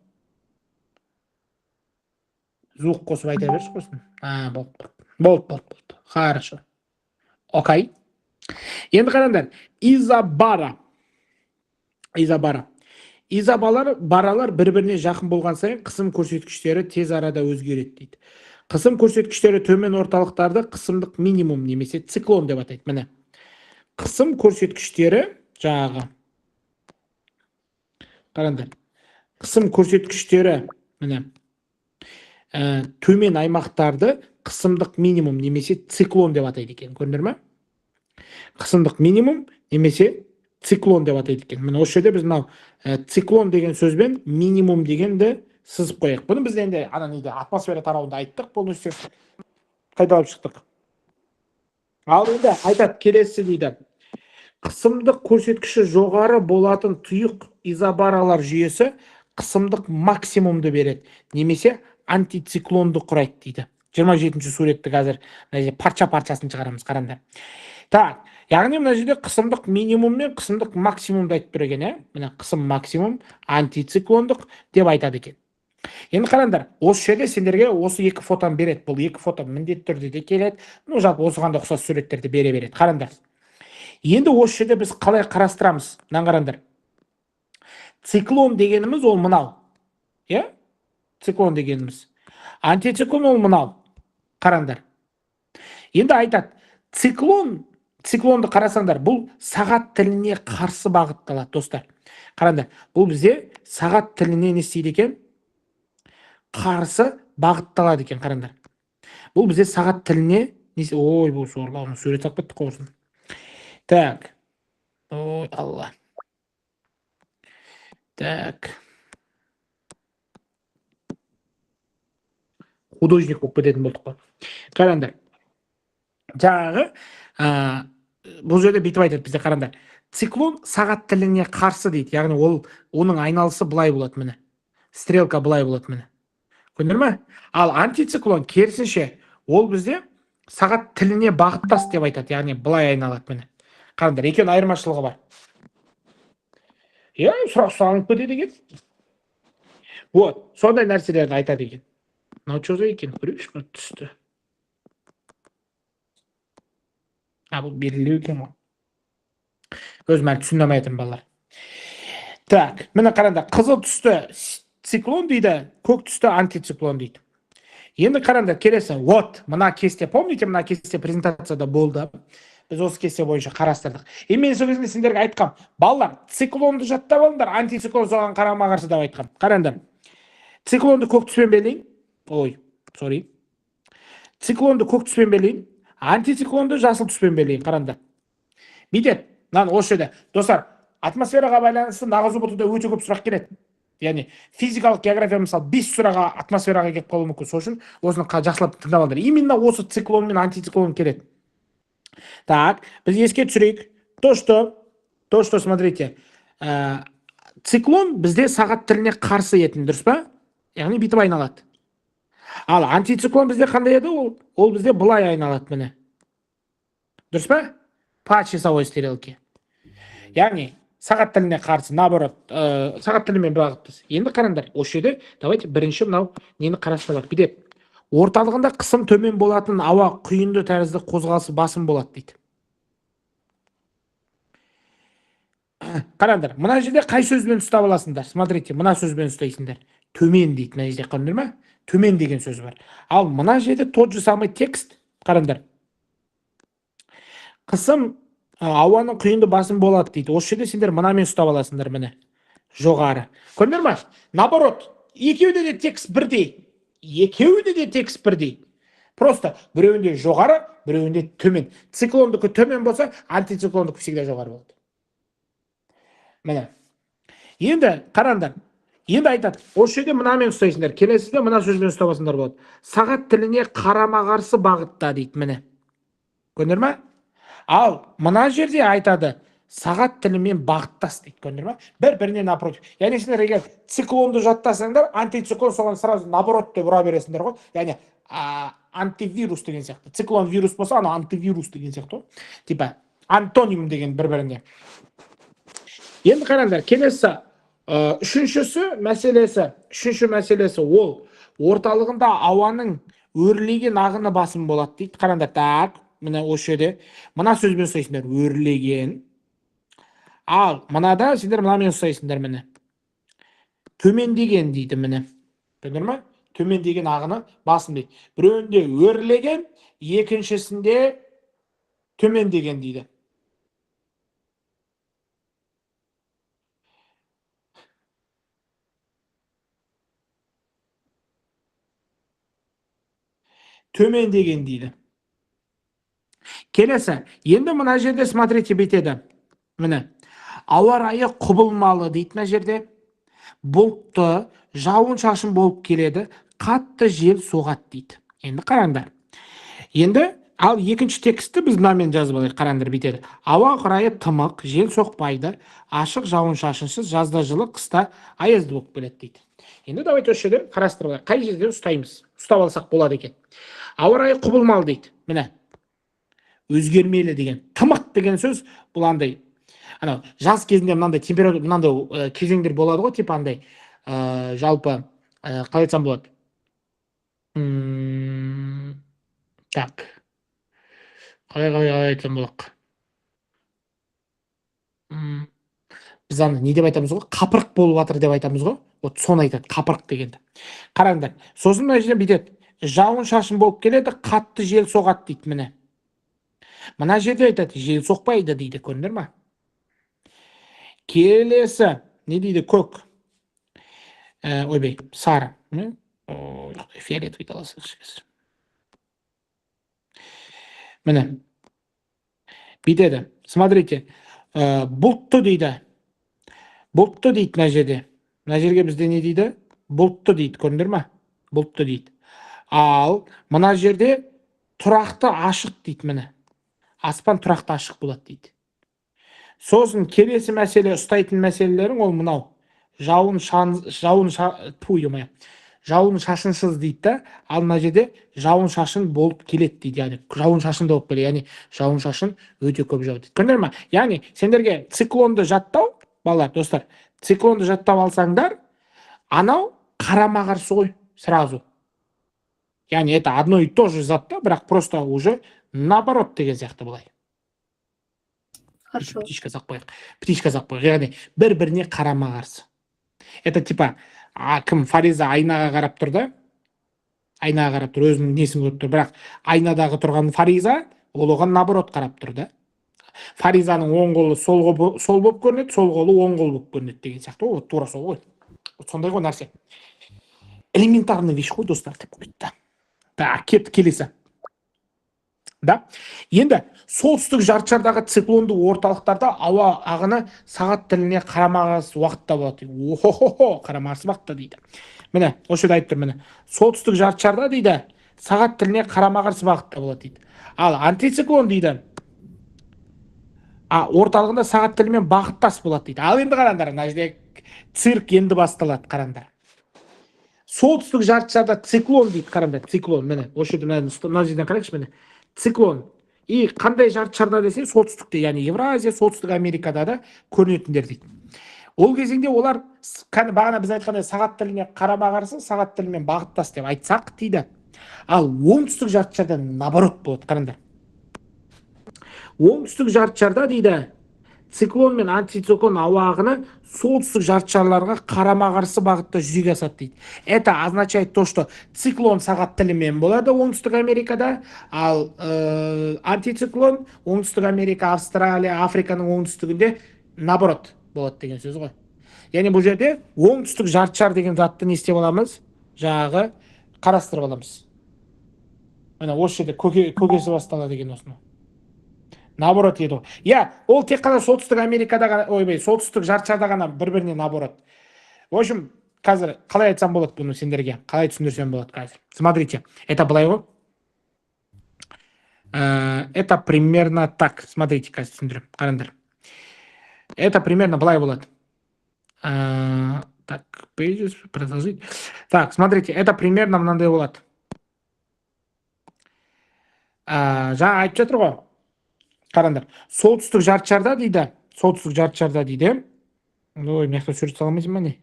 Speaker 1: Звук қосып айта берші қосын. Болды. Хорошо. Окей. Енді қараңдар, изобара. Изобаралар бір-біріне жақын болған сайын қысым көрсеткіштері тез арада өзгереді дейді. Қысым көрсеткіштері төмен орталықтарды қысымдық минимум немесе циклон деп атайды. Міне. Қысым көрсеткіштері жаңағы. Қараңдар. Қысым көрсеткіштері міне. Төмен аймақтарды қысымдық минимум немесе циклон деп атайды екен. Көрдіңдер ме? Қысымдық минимум немесе циклон деп атайды екен. Міне осы жерде біз мынау циклон деген сөзбен минимум дегенді сызып қояйық. Бұны біз енді ана неде атмосфера тарауында айттық, полностью қайталап шықтық. Ал енді айтады, келесі дейді. Қысымдық көрсеткіші жоғары болатын тұйық изобаралар жүйесі қысымдық максимумды береді, немесе антициклонды құрайды дейді. 27-ші суретті қазір парша-паршасын шығарамыз, қараңдар. Так, яғни мына жерде қысымдық минимум мен қысымдық максимумды айтып тұр екен, мына қысым максимум, антициклондық деп айтады екен. Енді қараңдар, осы жерде сендерге осы екі фотоны береді. Бұл екі фото міндетті түрде де келеді. Жалпы осыған да ұқсас суреттерді бере береді. Қараңдар. Енді осы жерде біз қалай қарастырамыз? Мына қараңдар. Циклон дегеніміз ол мынау. Иә? Циклон дегеніміз. Антициклон ол мынау. Қараңдар. Енді айтады, циклонды қарасаңдар, бұл сағат тіліне қарсы бағытталады, достар. Қараңдар, бұл бізде сағат тіліне не істейді екен? Қарсы бағытталады екен, қараңдар. Бұл бізде сағат тіліне, ой, бұл сорлау, сурет салып кеттік қой осыны. Так. Ой, алла. Так. Художник болып кететін болдық қой. Қараңдар. Жаңағы, бұл жерде бүйтіп айтады бізде, қараңдар. Циклон сағат тіліне қарсы дейді. Яғни оның айналысы былай болады, міне. Стрелка былай болады, міне. Көрдіңдер ме? Ал антициклон керісінше, ол бізде сағат тіліне бағыттас деп айтады. Яғни былай айналады, міне. Қараңдар, екеуінің айырмашылығы бар. Иә, сұрақ салынып кетеді екен. Вот, сондай нәрселерді айтады екен. Мынау что за екен? Көрейікші, мына түсті. Бұл берілу екен ғой. Өзім әлі түсіне алмай жатырмын, балалар. Так, міне қараңдар, қызыл түсті циклон дейді, көк түсті антициклон дейді. Енді қараңдар, келесі. Вот, мына кесте, помните, мына кесте презентацияда болды. Біз осы кесте бойынша қарастырдық. Мен сол кезінде сендерге айтқам, балалар, циклонды жаттап алыңдар, антициклон соған қарама қарсы деп айтқам. Қараңдар. Циклонды көк түспен белгілейін. Циклонды көк түспен белгілейін, антициклонды жасыл түспен белгілейін. Қараңдар. Бүйтеді. Мынаны осы жерде. Достар, атмосфераға байланысты нағыз ұбытуда өте көп сұрақ келеді. Яғни физикалық география мысалы 5 сұраға атмосфераға келіп қалуы мүмкін. Сол үшін осыны жақсылап тыңдап алыңдар. Именно осы циклон мен антициклон келеді. Так, біз еске түсірейік. То, что, смотрите, циклон бізде сағат тіліне қарсы етін, дұрыс па? Яғни бүйтіп айналады. Ал антициклон бізде қандай еді? Ол бізде былай айналады, міне. Дұрыс па? По часовой стрелке. Яғни сағат тіліне қарсы, наоборот, сағат тілімен бағыттас. Енді қараңдар, осы жерде, давайте бірінші мынау нені қарастырайық. Бүйтеді. Орталығында қысым төмен болатын ауа құйынды тәрізді қозғалысы басым болады дейді. Қараңдар, мына жерде қай сөзбен ұстап аласыңдар? Смотрите, мына сөзбен ұстайсыңдар. Төмен дейді, мына жерде қараңдар ма? Төмен деген сөз бар. Ал мына жерде тот же самый текст, қараңдар. Қысым ауаның құйынды басым болады дейді. Осы жерде сендер мынамен ұстап аласыңдар, міне. Жоғары. Көрдіңдер ма? Наоборот, екеуінде де текст бірдей. Екеуінде де текст бірдей. Просто біреуінде жоғары, біреуінде төмен. Циклондікі төмен болса, антициклондікі всегда жоғары болады. Міне. Енді қараңдар. Енді айтады. Осы жерде мынамен ұстайсыңдар. Келесіде мына сөзбен ұстап болады. Сағат тіліне қарама қарсы бағытта дейді, міне. Көрдіңдер ме? Ал мына жерде айтады. Сағат тілімен бағыттас дейді, көрдіңдер ме? Бір-біріне напротив. Яғни сендер егер циклонды жаттасаңдар, антициклон соған сразу наоборот деп ұра бересіңдер ғой. Яғни антивирус деген сияқты. Циклон вирус болса, ана антивирус деген сияқты. Типа антоним деген бір-біріне. Енді қараңдар, келесі үшінші мәселесі ол орталығында ауаның өрлеген ағыны басым болады дейді. Қараңдар, так, мына осы жерде мына сөзбен ұстайсыңдар, өрлеген. Ал мынада сендер мынамен ұстайсыңдар, міне. Төмендеген дейді, міне. Көрдіңдер ме? Төмендеген ағыны басым дейді. Біреуінде өрлеген, екіншісінде төмендеген дейді. Төмендеген дейді. Келесі, енді мына жерде смотрите бүйтеді. Міне. Ауа райы құбылмалы дейді мына жерде. Бұлтты, жауын шашын болып келеді, қатты жел соғады дейді. Енді қараңдар. Енді ал екінші текстті біз мынамен жазып алайық. Қараңдар, бүйтеді. Ауа райы тымық, жел соқпайды, ашық жауын шашынсыз, жазда жылы, қыста аязды болып келеді дейді. Енді давайте осы жерде қарастырып алайық. Қай жерде ұстаймыз? Ұстап алсақ болады екен. Ауа райы құбылмалы дейді. Міне. Өзгермелі деген. Тымық деген сөз бұл андай. Анау жаз кезінде мынандай температура, мынандай кезеңдер болады ғой, типа андай жалпы қалай айтсам болады. Так. Қалай айтсам болады. Біз аны не деп айтамыз ғой? Қапырық болып жатыр деп айтамыз ғой. Вот соны айтады, қапырық дегенді. Қараңдар. Сосын мына жерде бүйтеді. Жауын шашын болып келеді, қатты жел соғады дейді. Міне. Мына жерде айтады, жел соқпайды дейді, көрдіңдер ма? Келесі не дейді? Көк. Ойбай, сары. Фиолетовый даласы. Міне. Бүйтеді. Смотрите. Бұлтты дейді. Бұлтты дейді мына жерде. Мына жерге бізде не дейді? Бұлтты дейді, көрдіңдер ма? Бұлтты дейді. Ал мына жерде тұрақты ашық дейді, міне. Аспан тұрақты ашық болады дейді. Сосын келесі мәселе, ұстайтын мәселелерің ол мынау. Жауын шашынсыз дейді да, ал мына жерде жауын шашын болып келеді дейді. Яғни жауын шашын болып келеді, яғни жауын шашын өте көп жауады. Көрдіңдер ма? Яғни сендерге циклонды жаттау, балалар, достар, циклонды жаттап алсаңдар, анау қарама-қарсы ғой сразу. Яғни это одно и то же зат, бірақ просто уже наоборот деген сияқты былай.
Speaker 2: Хорошо.
Speaker 1: Птичка сақпайық. Яғни бір-біріне қарама-қарсы. Это типа кім Фариза айнаға қарап тұр да, айнаға қарап тұр, өзінің несін көріп тұр, бірақ айнадағы тұрған Фариза ол оған наоборот қарап тұр да. Фаризаның оң қолы сол болып көрінеді, сол қолы оң қол болып көрінеді деген сияқты. Вот тура сол ғой. Сондай ғой нәрсе. Элементарный вещь ғой, достар, деп қойды. Так, келесі. Да? Енді солтүстік жартышардағы циклонды орталықтарда ауа ағыны сағат тіліне қарама-қарсы уақытта болады. О-хо-хо-хо, қарама-қарсы уақытта дейді. Міне, осы жерде айтып тұр, міне. Солтүстік жартышарда дейді, сағат тіліне қарама-қарсы уақытта болады дейді. Ал антициклон дейді, орталығында сағат тілімен бағыттас болады дейді. Ал енді қараңдар, мына жерде цирк енді басталады, қараңдар. Солтүстік жартышарда циклон дейді, қараңдар, циклон, міне. Осы жерде мына жерден қарайықшы, міне. Циклон. И қандай жартышарда десе, солтүстікте, яғни Евразия, солтүстік Америкада да көрінетіндер дейді. Ол кезеңде олар, бағана біз айтқандай сағат тіліне қарама-қарсы, сағат тілімен бағыттас деп айтсақ дейді. Ал оңтүстік жартышарда наоборот болады, қараңдар. Оңтүстік жартышарда дейді, циклон мен антициклон ауа ағыны солтүстік жартышарларға қарама-қарсы бағытта жүзеге асады дейді. Это означает то, что циклон сағат тілімен болады оңтүстік Америкада, ал антициклон оңтүстік Америка, Австралия, Африканың оңтүстігінде наоборот болады деген сөз ғой. Яғни бұл жерде оңтүстік жартышар деген затты не істеп аламыз? Жағы қарастырып аламыз. Міне осы жерде көкесі басталады деген осыны. Наоборот еді. Я, ол тек қана солтүстік Америкада, солтүстік жартышарда ғана бір-біріне наоборот. В общем, қазір қалай айтсам болады бұны сендерге? Қалай түсіндірсем болады қазір? Смотрите, это былай ғой. Это примерно так. Смотрите, қазір түсіндірем. Қараңдар. Это примерно былай болады. Так, pages, продолжить. Так, смотрите, это примерно мынандай болады. Жаңа айтып жатыр ғой. Қараңдар, солтүстік жартышарда дейді, ой, мияқта сурет саламайсың ба не?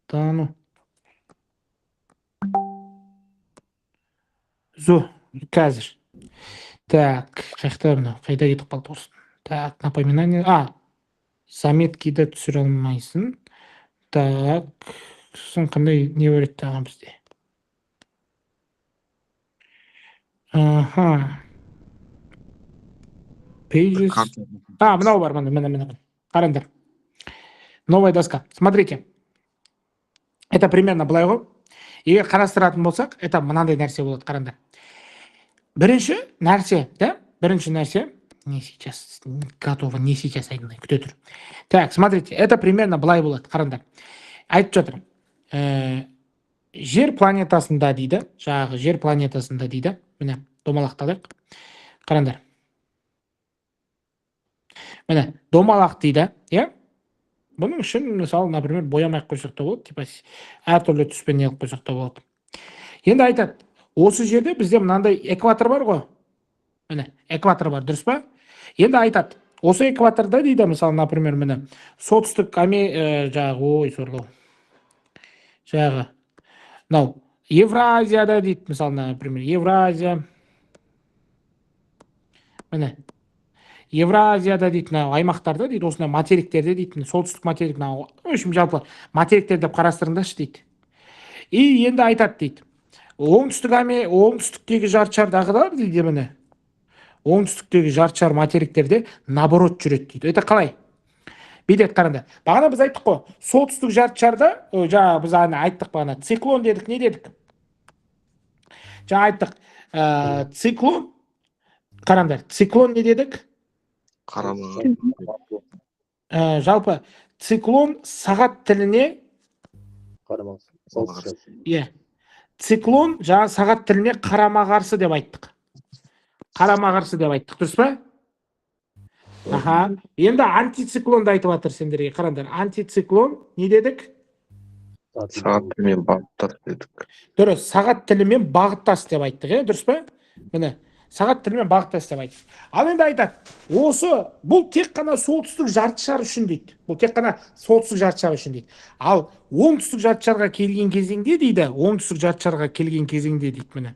Speaker 1: Тану. Қазір. Так, қайда кетіп қалды осы. Так, напоминание. Заметкиді түсіре алмайсың. Так, сосын қандай не өрет таған бізде? Pages. Мынау бар, міне. Қараңдар. Новая доска. Смотрите. Это примерно былай ғой. Егер қарастыратын болсақ, это мынандай нәрсе болады, қараңдар. Бірінші нәрсе, не сейчас, готово, не сейчас, айдынай, күте тұр. Так, смотрите, это примерно былай болады, қараңдар. Айтып жатыр. жер планетасында дейді, жаңағы жер планетасында дейді. Міне, домалақталайық. Қараңдар. Міне, домалақ дейді, иә? Бұның үшін, мысалы, например, боямай қойсақ та болады, типа әртүрлі түспен неғып қойсақ та болады. Енді айтады, осы жерде бізде мынандай экватор бар ғой. Міне, экватор бар, дұрыс па? Енді айтады, осы экваторда дейді, мысалы, например, міне, солтүстік жаңағы, жаңағы, мынау, Евразияда дейді, мысалы, например, Евразия. Міне, Евразияда дейді, аймақтарда дейді, осындай материктерде дейді, солтүстік материк, в общем, жалпы материктер деп қарастырыңдаршы дейді. И енді айтады дейді, оңтүстіктегі жартышардағылар дейді, міне, оңтүстіктегі жартышар материктерде наоборот жүреді дейді. Это қалай? Бүйтеді, қараңдар. Бағана біз айттық қой, солтүстік жартышарда, жаңа біз айттық бағана, циклон дедік, не дедік? Жаңа айттық, циклон, қараңдар, циклон не дедік? Жалпы циклон сағат тіліне циклон жаңа сағат тіліне қарама-қарсы деп айттық. Қарама-қарсы деп айттық, дұрыс па? Аха. Енді антициклонды айтып жатыр сендерге. Қараңдар, антициклон не дедік?
Speaker 3: Сағат тілімен бағыттас дедік.
Speaker 1: Дұрыс, сағат тілімен бағыттас деп айттық, дұрыс па? Міне, сағат тілімен бағыттас деп айттық. Ал енді айтады, бұл тек қана солтүстік жартышар үшін дейді. Бұл тек қана солтүстік жартышар үшін дейді. Ал оңтүстік жартышарға келген кезеңде дейді, оңтүстік жартышарға келген кезеңде дейді, міне.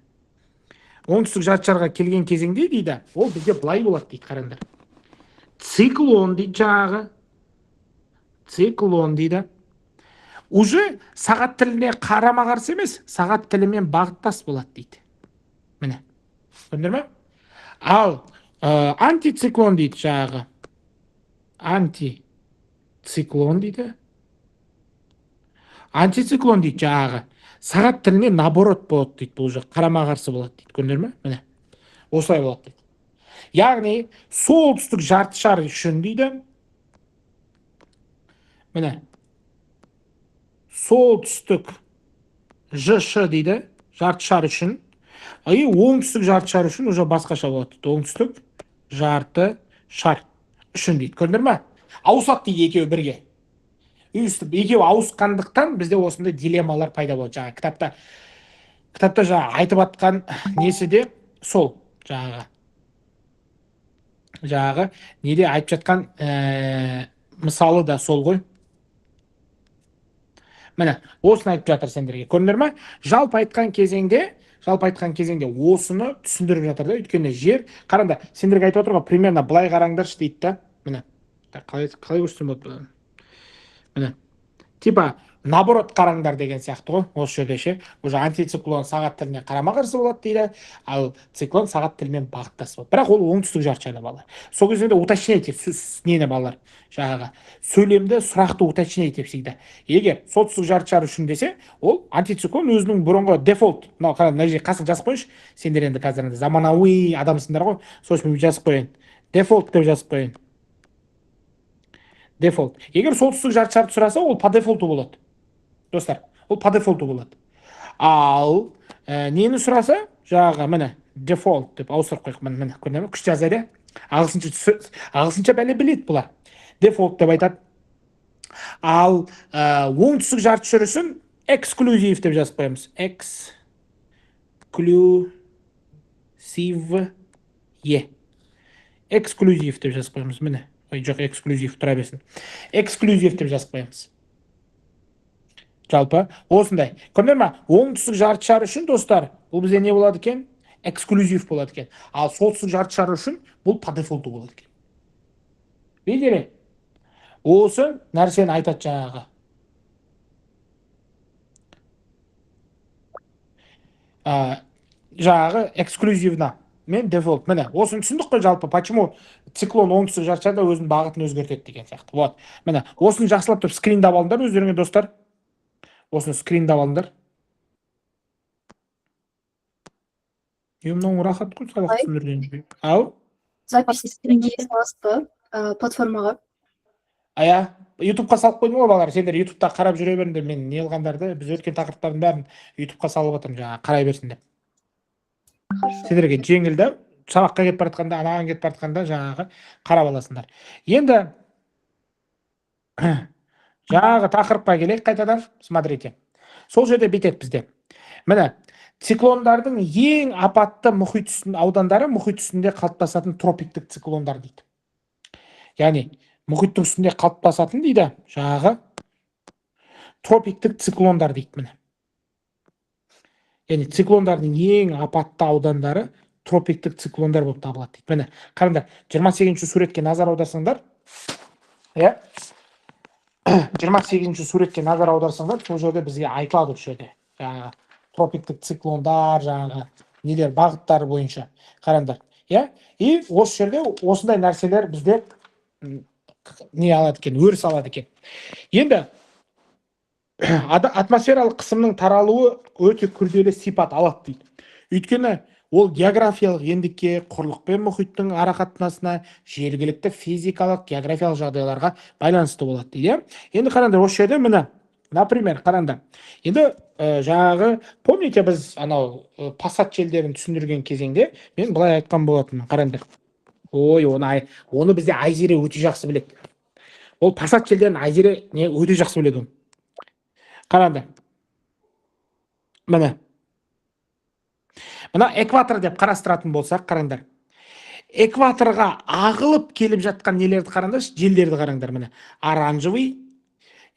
Speaker 1: Оңтүстік жартышарға келген кезеңде дейді, ол бізде былай болады дейді, қараңдар. Циклон дейді жаңағы. Циклон дейді. Уже сағат тіліне қарама-қарсы емес, сағат тілімен бағыттас болады дейді. Міне. Көрдіңдер ме? Ал антициклон дейді жаңағы. Антициклон дейді. Антициклон дейді жаңағы. Сағат тіліне наоборот болады дейді. Бұл жақ қарама-қарсы болады дейді. Көрдіңдер ме? Міне. Осылай болады дейді. Яғни солтүстік жартышар үшін дейді. Міне. Солтүстік ЖШ дейді, жартышар үшін. Оңтүстік жартышар үшін уже басқаша болады. Оңтүстік жартышар үшін дейді. Көрдіңдер ме? Ауысады дейді екеуі бірге. Екеуі ауысқандықтан бізде осындай дилеммалар пайда болады. Жаңа кітапта жаңа айтып атқан несі де сол. Жаңағы неде айтып жатқан мысалы да сол ғой. Міне, осыны айтып жатыр сендерге. Көрдіңдер ме? Жалпы айтқан кезеңде осыны түсіндіріп жатыр да, өйткені жер, қараңда, сендерге айтып отырға, примерно былай қараңдаршы дейді да. Міне. Қалай көрсетсем болады? Міне. Типа наоборот қараңдар деген сияқты ғой. Осы жерде ше. Уже антициклон сағат тіліне қарама-қарсы болады дейді, ал циклон сағат тілімен бағыттас болады. Бірақ ол оңтүстік жартышарда балалар. Сол кезде де уточняйте нені балалар. Жаңағы сөйлемді сұрақты уточняйте всегда. Егер солтүстік жартышар үшін десе, ол антициклон өзінің бұрынғы дефолт. Мынау қараңдар, мына жерге қасын жазып қойыңызшы. Сендер енді қазір заманауи адамсыңдар ғой. Сосын жазып қояйын. Дефолт деп жазып қояйын. Дефолт. Егер солтүстік жартышарды сұраса, ол по дефолту болады. Достар, ол по дефолту болады. Ал нені сұраса, жаңағы міне дефолт деп ауыстырып қойық. Міне, көрдіңдер ме? Күшті жазады. Ағылшынша бәле біледі бұлар. Дефолт деп айтады. Ал оңтүстік жартышар үшін эксклюзив деп жазып қоямыз. Эксклюзив деп жазып қоямыз. Міне. Жоқ, эксклюзив тұра берсін. Эксклюзив деп жазып қоямыз. Жалпы, осындай. Көрдіңдер ме? Оңтүстік жартышар үшін, достар, бұл бізде не болады екен? Эксклюзив болады екен. Ал солтүстік жартышар үшін бұл по дефолту болады екен. Видели? Осы нәрсені айтады жаңағы. Жаңағы эксклюзивна мен дефолт. Міне, осыны түсіндік қой жалпы, почему циклон оңтүстік жартышарда өзінің бағытын өзгертеді деген сияқты. Вот. Міне, осыны жақсылап тұрып скриндап алыңдар өздеріңе, достар. Осыны скриндап алыңдар. Мынау рахат қой сабақ түсіндірген. Ау?
Speaker 4: Запись саласыз ба платформаға?
Speaker 1: Ая, ютубқа салып қойдым ғой балалар, сендер ютубта қарап жүре беріңдер, мен не қылғандарды, біз өткен тақырыптардың бәрін ютубқа салып отырмын, жаңағы қарай берсіндер. Сендерге жеңіл да, сабаққа кетіп бара жатқанда, анаған кетіп бара жатқанда жаңағы қарап аласыңдар. Енді жаңағы тақырыпқа келейік қайтадан, смотрите. Сол жерде бүйтеді бізде. Міне, циклондардың ең апатты аудандары мұхит үстінде қалыптасатын тропиктік циклондар дейді. Яғни мұхиттың үстінде қалыптасатын дейді, жаңағы тропиктік циклондар дейді. Міне. Яғни циклондардың ең апатты аудандары тропиктік циклондар болып табылады дейді. Міне, қараңдар, 28-ші суретке назар аударсаңдар, иә? 28-ші суретке назар аударсаңдар, сол жерде бізге айтылады осы жерде. Жаңағы тропиктік циклондар, жаңағы нелер бағыттары бойынша. Қараңдар, иә? И осы жерде осындай нәрселер бізде не алады екен, өріс алады екен. Енді атмосфералық қысымның таралуы өте күрделі сипат алады дейді. Өйткені ол географиялық ендікке, құрлық пен мұхиттың арақатынасына, жергілікті физикалық, географиялық жағдайларға байланысты болады дейді. Енді қараңдар, осы жерде міне, например, қараңдар. Енді жаңағы, помните, біз анау пассат желдерін түсіндірген кезеңде мен былай айтқан болатынмын. Қараңдар. Ой, оны бізде Айзере өте жақсы біледі. Ол пассат желдерін Айзере өте жақсы біледі. Қараңдар. Міне. Мына экватор деп қарастыратын болсақ, қараңдар. Экваторға ағылып келіп жатқан нелерді қараңдар, желдерді қараңдар. Міне, оранжевый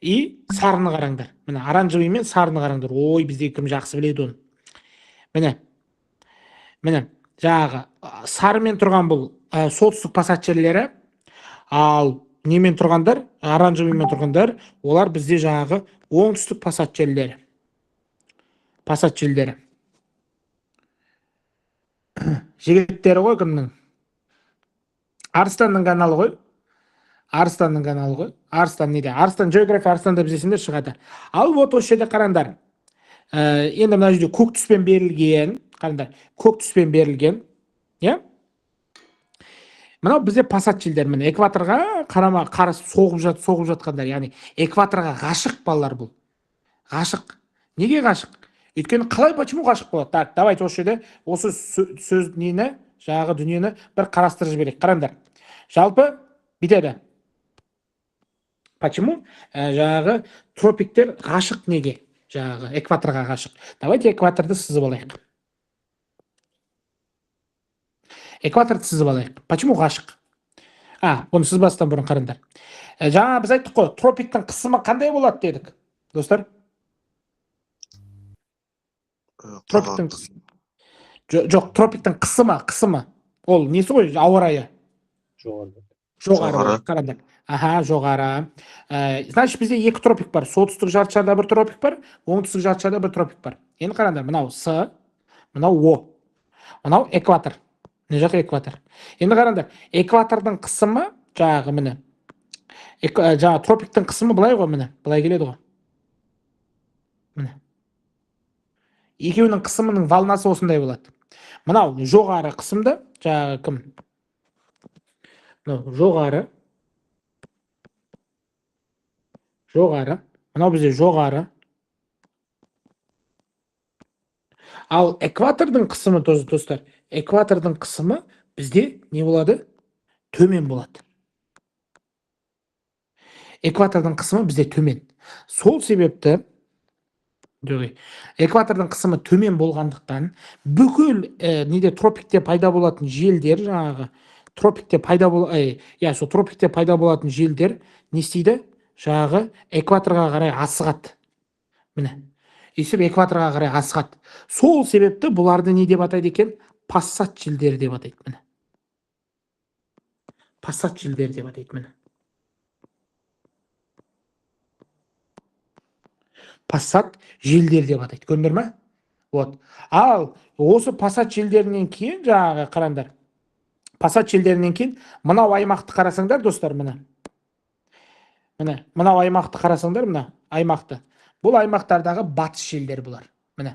Speaker 1: и сарыны қараңдар. Міне, оранжевый мен сарыны қараңдар. Ой, бізде кім жақсы біледі оны. Міне, жаңағы сарымен тұрған бұл солтүстік пассат жерлері, ал немен тұрғандар, оранжевыймен тұрғандар, олар бізде жаңағы оңтүстік пассат жерлері. Пассат желдері. Жігіттері ғой кімнің? Арыстанның каналы ғой. Арыстанның каналы ғой. Арыстан неде? Арыстан география, Арыстанда біздесіңдер шығады. Ал вот осы жерде қараңдар. Енді мына жерде көк түспен берілген, қараңдар, көк түспен берілген, иә? Мынау бізде пассат желдер, міне экваторға қарсы соғып жатқандар, яғни экваторға ғашық балалар бұл. Ғашық. Неге ғашық? Өйткені қалай, почему ғашық болады? Так, давайте осы жерде осы сөз нені, жаңағы дүниені бір қарастырып жіберейік. Қараңдар. Жалпы бүйтеді. Почему? Жаңағы тропиктер ғашық неге? Жаңағы экваторға ғашық. Давайте экваторды сызып алайық. Экваторды сызып алайық. Почему ғашық? Бұны сызбастан бұрын қараңдар. Жаңа біз айттық қой, тропиктің қысымы қандай болады дедік, достар? Тропиктің қысымы. Жоқ, тропиктің қысымы. Ол несі ғой, ауа райы? Жоғары. Қараңдар. Жоғары. Значит, бізде екі тропик бар. Солтүстік жартышарда бір тропик бар, оңтүстік жартышарда бір тропик бар. Енді қараңдар, мынау С, мынау О. Мынау экватор. Не жақ экватор. Енді қараңдар, экватордың қысымы, жаңағы міне. Жаңағы тропиктің қысымы былай ғой, міне. Былай келеді ғой. Міне. Екеуінің қысымының волнасы осындай болады. Мынау жоғары қысымды, жаңағы кім? Жоғары. Мынау бізде жоғары. Ал экватордың қысымы, достар, экватордың қысымы бізде не болады? Төмен болады. Экватордың қысымы бізде төмен. Сол себепті экватордың қысымы төмен болғандықтан бүкіл неде тропикте пайда болатын желдер, жаңағы тропикте пайда болатын желдер не істейді? Жаңағы экваторға қарай асығады. Міне. Есіп экваторға қарай асығады. Сол себепті бұларды не деп атайды екен? Пассат желдері деп атайды. Міне. Пассат желдері деп атайды. Міне. Пассат желдері деп атайды. Көрдіңдер ме? Вот. Ал осы пассат желдерінен кейін, жаңағы қараңдар. Пассат желдерінен кейін мынау аймақты қарасаңдар, достар, міне. Міне, мынау аймақты қарасаңдар, мына аймақты. Бұл аймақтардағы батыс желдер бұлар. Міне.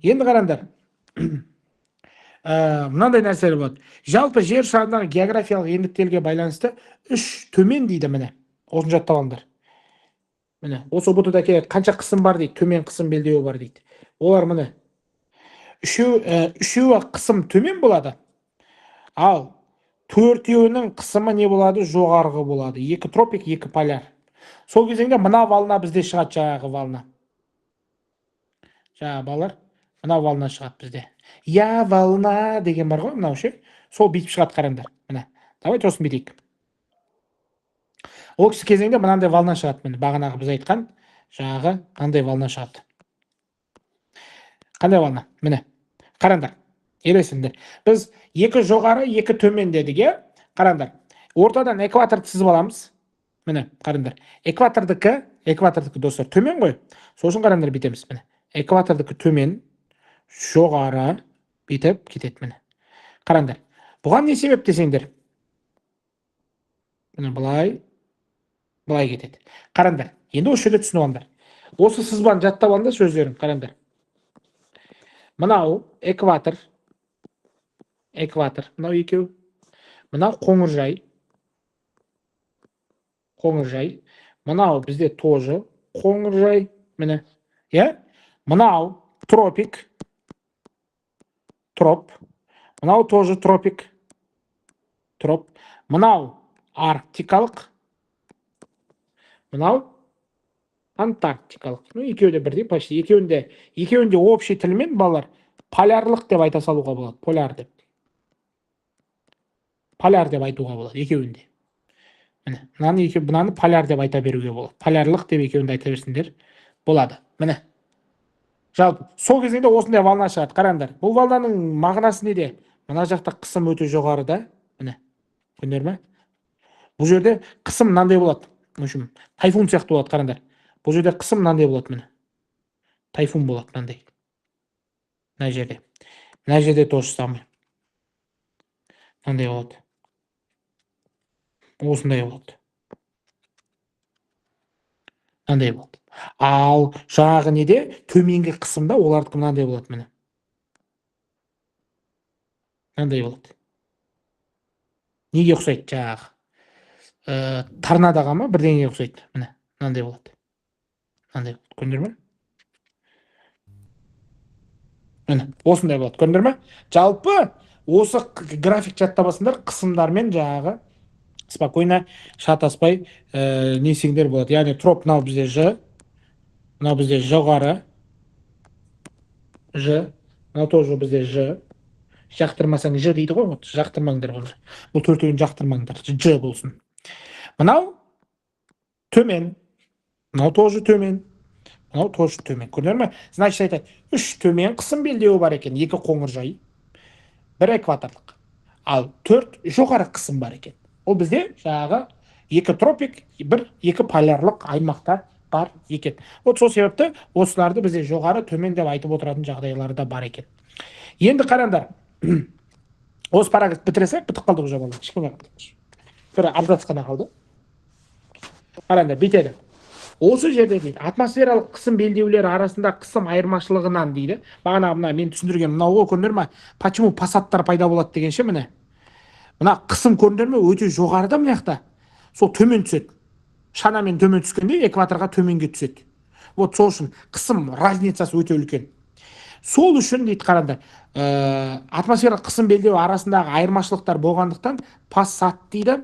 Speaker 1: Енді қараңдар. мынандай нәрселер болады. Жалпы жер шарындағы географиялық ендіктерге байланысты үш төмен дейді міне. Осыны жаттап алыңдар. Міне, осы ұбт-да қанша қысым бар дейді, төмен қысым белдеуі бар дейді. Олар міне. Үшеуі қысым төмен болады. Ал төртеуінің қысымы не болады? Жоғарғы болады. Екі тропик, екі поляр. Сол кезеңде мына волна бізде шығады, жаңағы волна. Жаңағы балалар, мына волна шығады бізде. Я волна деген бар ғой, мынау ше. Сол бүйтіп шығады, қараңдар. Міне. Давайте осыны бүйтейік. Ол кезеңде мынандай волна шығады, міне. Бағанағы біз айтқан жаңағы мынандай волна шығады. Қандай волна? Міне. Қараңдар. Елесіңдер. Біз екі жоғары, екі төмен дедік, қараңдар. Ортадан экваторды сызып аламыз. Міне, қараңдар. Экватордікі достар төмен ғой. Сосын қараңдар бітеміз. Міне. Экватордікі төмен, жоғары бітіп кетеді. Міне. Қараңдар. Бұған не себеп десеңдер? Міне, былай кетеді. Қараңдар. Енді осы жерде түсініп алыңдар. Осы сызбаны жаттап алыңдар сөздерін. Қараңдар. Мынау экватор, мынау екеу. Мынау қоңыржай. Мынау бізде тоже қоңыржай. Міне. Мынау тропик. Мынау тоже тропик. Мынау арктикалық. Мынау антарктикалық. Екеуінде бірдей, почти. Екеуінде общий тілмен балалар полярлық деп айта салуға болады. Поляр деп айтуға болады екеуінде. Міне, мынаны поляр деп айта беруге болады. Полярлық деп екеуінде айта берсеңдер болады. Міне. Жалпы, сол кезеңде осындай волна шығады. Қараңдар. Бұл волнаның мағынасы неде? Мына жақта қысым өте жоғарыда. Міне. Көрдіңдер ме? Бұл жерде қысым мынандай болады. Тайфун сияқты болады, қараңдар. Бұл жерде қысым мынандай болады, міне. Тайфун болады мынандай. Мына жерде то же самое. Мынандай болады. Осындай болады. Мынандай болады. Ал жаңағы неде? Төменгі қысымда олардікі мынандай болады, міне. Мынандай болады. Неге ұқсайды жаңағы? Торнадоға ма бірдеңеге ұқсайды. Міне, мынандай болады. Көрдіңдер ме? Міне, осындай болады. Көрдіңдер ме? Жалпы осы график жаттабасындар қысымдармен жаңағы спокойно шатаспай несеңдер болады. Яғни троп мынау бізде Ж, мынау бізде жоғары Ж, мынау тоже бізде Ж. Жақтырмасаң Ж дейді ғой, жақтырмаңдар бұны. Бұл төртеуін жақтырмаңдар, Ж болсын. Мынау төмен, мынау тоже төмен, мынау тоже төмен. Көрдіңдер ме? Значит, айтады, үш төмен қысым белдеуі бар екен, екі қоңыржай, бір экваторлық. Ал төрт жоғары қысым бар екен. Ол бізде жаңағы екі тропик, екі полярлық аймақта бар екен. Вот сол себепті осыларды бізде жоғары, төмен деп айтып отыратын жағдайлары да бар екен. Енді қараңдар. Осы параграф бітіресек, бітіп қалдық уже балалар. Ешкімге бір абзац қана қалды. Қараңдар, бітеді. Осы жерде дейді, атмосфералық қысым белдеулері арасында қысым айырмашылығынан дейді. Бағана мен түсіндірген мынау ғой, көрдіңдер ме? Почему пассаттар пайда болады дегенше міне. Мына қысым көрдіңдер ме? Өте жоғарыда мына жақта. Сол төмен түседі. Шанамен төмен түскенде экваторға төменге түседі. Вот сол үшін қысым разницасы өте үлкен. Сол үшін дейді, қараңдар, атмосфералық қысым белдеуі арасындағы айырмашылықтар болғандықтан пассат дейді.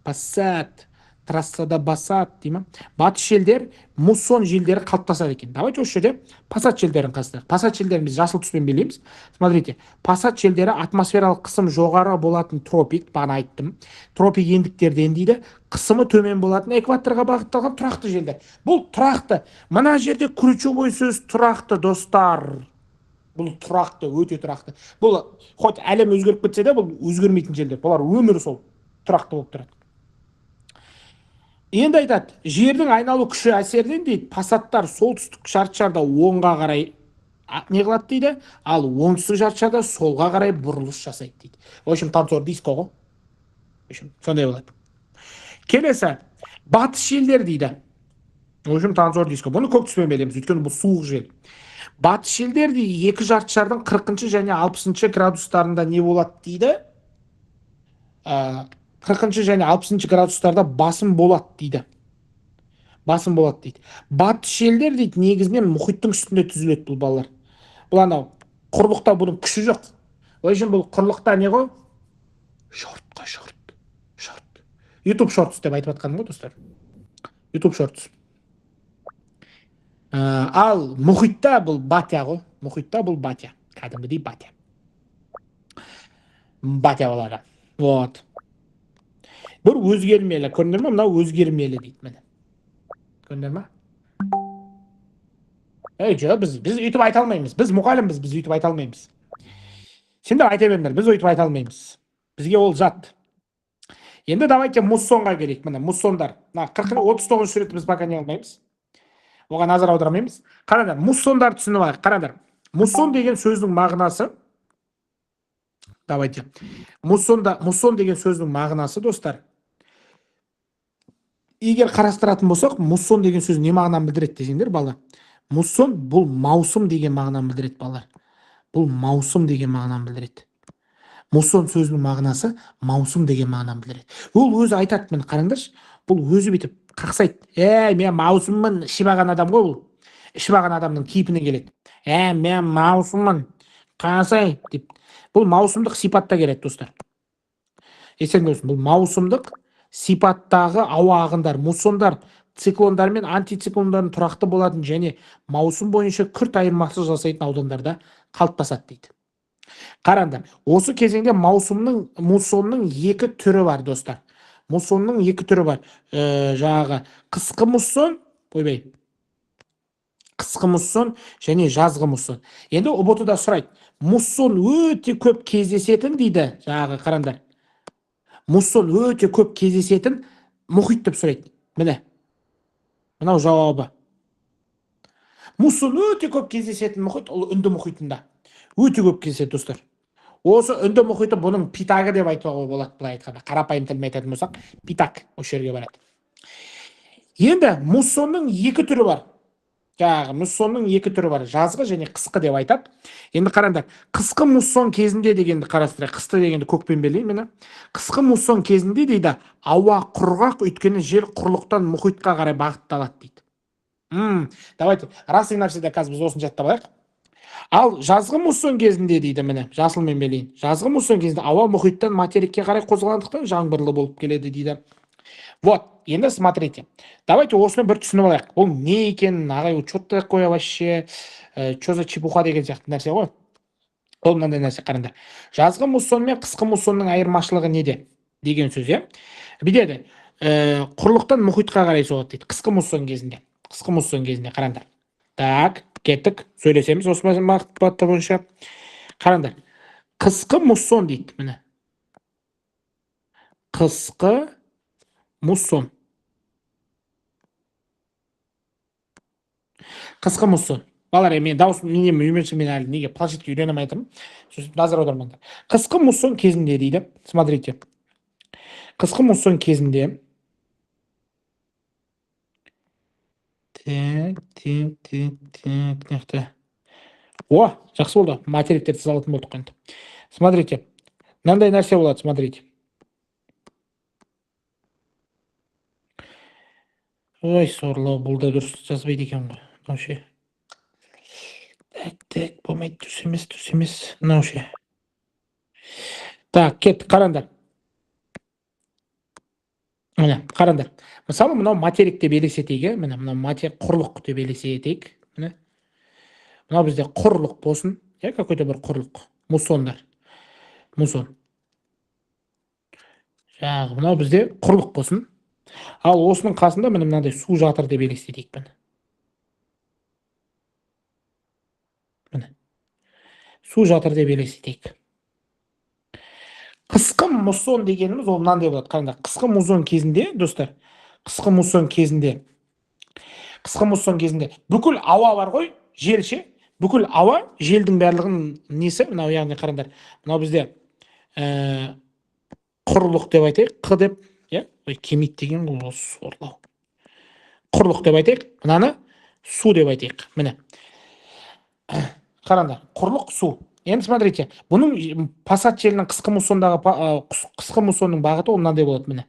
Speaker 1: Пассат, трассада басат деймін. Батыс желдер, муссон желдері қалыптасады екен. Давайте осы жерде пассат желдерін қазір. Пассат желдерін біз жасыл түспен белгілейміз. Смотрите, пассат желдері атмосфералық қысым жоғары болатын тропик, бағана айттым. Тропик ендіктерден дейді, қысымы төмен болатын экваторға бағытталған тұрақты желдер. Бұл тұрақты. Мына жерде ключевой сөз тұрақты, достар. Бұл тұрақты, өте тұрақты. Бұл хоть әлем өзгеріп кетсе де, бұл өзгермейтін желдер. Бұлар өмір сол тұрақты болып тұрады. Енді айтады, жердің айналу күші әсерден дейді, пассаттар солтүстік шартшарда оңға қарай не қылады дейді, ал оңтүстік шартшарда солға қарай бұрылыс жасайды дейді. В общем, танцор диско ғой. Сондай болады. Келесі, батыс желдер дейді. В общем, танцор диско. Бұны көк түспен белеміз, өйткені бұл суық жел. Батыс елдерде екі жарты шардың 40 және 60 градустарында не болады дейді? 40 және 60 градустарда басым болады дейді. Басым болады дейді. Батыс елдер дейді негізінен мұхиттың үстінде түзіледі бұл балалар. Бұл анау құрлықта бұның күші жоқ. Ол үшін бұл құрлықта не ғой? Шорт. YouTube Shorts деп айтып жатқаным ғой достар. YouTube Shorts. Ал мұхитта бұл батя ғой. Мұхитта бұл батя. Кәдімгідей батя. Батя балаға. Вот. Бұл өзгермелі. Көрдіңдер ме? Мынау өзгермелі дейді. Міне. Көрдіңдер ме? Жоқ, біз өйтіп айта алмаймыз. Біз мұғалімбіз, біз өйтіп айта алмаймыз. Сендер айта беріңдер, біз өйтіп айта алмаймыз. Бізге ол жат. Енді давайте муссонға келейік. Міне муссондар. 39 суретті біз пока не алмаймыз. Оған назар аудармаймыз. Қараңдар, муссондар түсініп алайық. Қараңдар. Муссон деген сөздің мағынасы. Давайте. Муссон деген сөздің мағынасы, достар. Егер қарастыратын болсақ, муссон деген сөз не мағынаны білдіреді десеңдер, балалар. Муссон бұл маусым деген мағынаны білдіреді, балалар. Бұл маусым деген мағынаны білдіреді. Муссон сөзінің мағынасы маусым деген мағынаны білдіреді. Ол өзі айтады, міне қараңдаршы. Бұл өзі бүйтіп қақсайды. Мен маусыммын, ішіп адам ғой бұл. Ішіп адамның кейпіне келеді. Мен маусыммын, қасай деп. Бұл маусымдық сипатта келеді, достар. Есіңдеріңіз, бұл маусымдық сипаттағы ауа ағындар, муссондар, циклондар мен антициклондардың тұрақты болатын және маусым бойынша күрт айырмашылық жасайтын аудандарда қалыптасады дейді. Қараңдар, осы кезеңде муссонның екі түрі бар, достар. Муссонның екі түрі бар. Жаңағы қысқы муссон, қысқы муссон және жазғы муссон. Енді ұбт-да сұрайды. Муссон өте көп кездесетін дейді. Жаңағы қараңдар. Муссон өте көп кездесетін мұхит деп сұрайды. Міне. Мынау жауабы. Муссон өте көп кездесетін мұхит, ол Үнді мұхитында. Өте көп кездеседі, достар. Осы Үнді мұхиты бұның питагы деп айтуға болады, былай айтқанда. Қарапайым тілмен айтатын болсақ, питаг осы жерге барады. Енді муссонның екі түрі бар. Муссонның екі түрі бар, жазғы және қысқы деп айтады. Енді қараңдар, қысқы муссон кезінде дегенді қарастырайық. Қысқы дегенді көкпен белгілеймін. Қысқы муссон кезінде дейді, ауа құрғақ, өйткені жер құрлықтан мұхитқа қарай бағытталады дейді. Давайте, раз и навсегда қазір біз осыны жаттап алайық. Ал жазғы муссон кезінде дейді, міне, жасылмен белгілейін. Жазғы муссон кезінде ауа мұхиттан материкке қарай қозғалғандықтан жаңбырлы болып келеді дейді. Вот, енді смотрите. Давайте осыны бір түсініп алайық. Ол не екенін, ағай, что-то такое вообще, что за чепуха деген сияқты нәрсе ғой. Ол мынандай нәрсе, қараңдар. Жазғы муссон мен қысқы муссонның айырмашылығы неде деген сөз, иә? Бүйтеді, құрлықтан мұхитқа қарай соғады дейді. Қысқы муссон кезінде, қараңдар. Так, кеттік, сөйлесеміз осы бағыт бойынша. Қараңдар. Қысқы муссон дейді, міне. Қысқы муссон. Қысқы муссон. Балалар, мен дауысын мен әлі неге планшетке үйренемей айтырмын. Назар аудармаңдар. Қысқы муссон кезінде дейді. Смотрите. Қысқы муссон кезінде. О, жақсы болды. Материктерді сызалатын болдық енді. Смотрите. Мынандай нәрсе болады, смотрите. Ой, сорлау, бұл да дұрыс жазбайды екен ғой. Науше. Так, болмайды, дұрыс емес. Науше. Так, кет, қараңдар. Міне, қараңдар. Мысалы, мынау материк деп елестетейік, міне, мынау құрлық деп елестетейік. Міне. Мынау бізде құрлық болсын, какой-то бір құрлық. Муссондар. Муссон. Мынау бізде құрлық болсын. Ал осының қасында міне мынандай су жатыр деп елестетейік. Міне. Су жатыр деп елестетейік. Қысқы муссон дегеніміз ол мынандай болады. Қараңдар, қысқы муссон кезінде, достар, қысқы муссон кезінде бүкіл ауа бар ғой, жел ше, бүкіл ауа, желдің барлығын несі, мынау яғни қараңдар, мынау бізде құрлық деп айтайық, қ деп, кемейт деген ол сорлау. Құрлық деп айтайық, мынаны су деп айтайық, міне. Қараңдар, құрлық су. Енді смотрите, бұның пассат желінің қысқы муссонның бағыты ол мынандай болады, міне.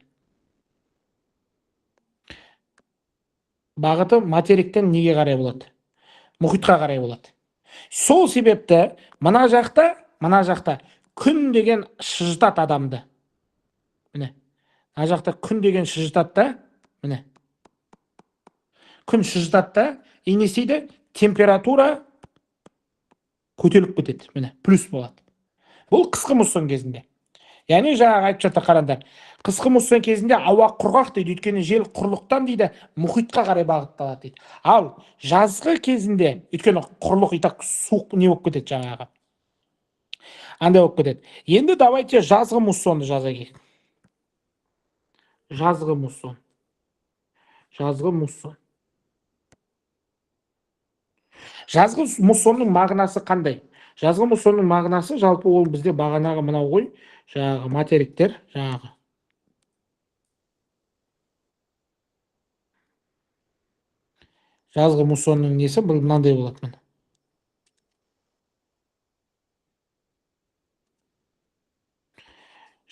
Speaker 1: Бағыты материктен неге қарай болады? Мұхитқа қарай болады. Сол себепті мына жақта күн деген шыжытады адамды. Міне. Мына жақта күн деген шыжытады да, міне. Күн шыжытады да, и не істейді? Температура көтеріліп кетеді, міне, плюс болады. Бұл қысқы муссон кезінде. Яғни жаңағы айтып жатыр, қараңдар. Қысқы муссон кезінде ауа құрғақ дейді, өйткені жел құрлықтан дейді, мұхитқа қарай бағытталады дейді. Ал жазғы кезінде, өйткені құрлық итак суық не болып кетеді жаңағы. Андай болып кетеді. Енді давайте жазғы муссонды жаза келейік. Жазғы муссон. Жазғы муссон. Жазғы муссонның мағынасы қандай? Жазғы муссонның мағынасы жалпы ол бізде бағанағы мынау ғой, жаңағы материктер, жаңағы. Жазғы муссонның несі бұл мынандай болады, міне.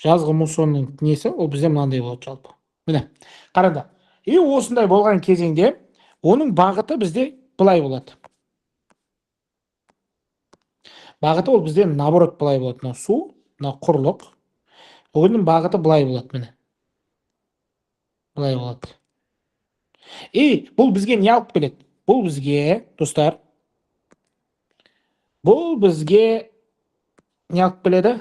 Speaker 1: Жазғы муссонның несі ол бізде мынандай болады жалпы. Міне, қараңдар. И осындай болған кезеңде оның бағыты бізде былай болады. Бағыты ол бізде наоборот былай болады. Мына су, мына құрлық. Оның бағыты былай болады, міне. Былай болады. И бұл бізге не алып келеді? Бұл бізге, достар, бұл бізге не алып келеді?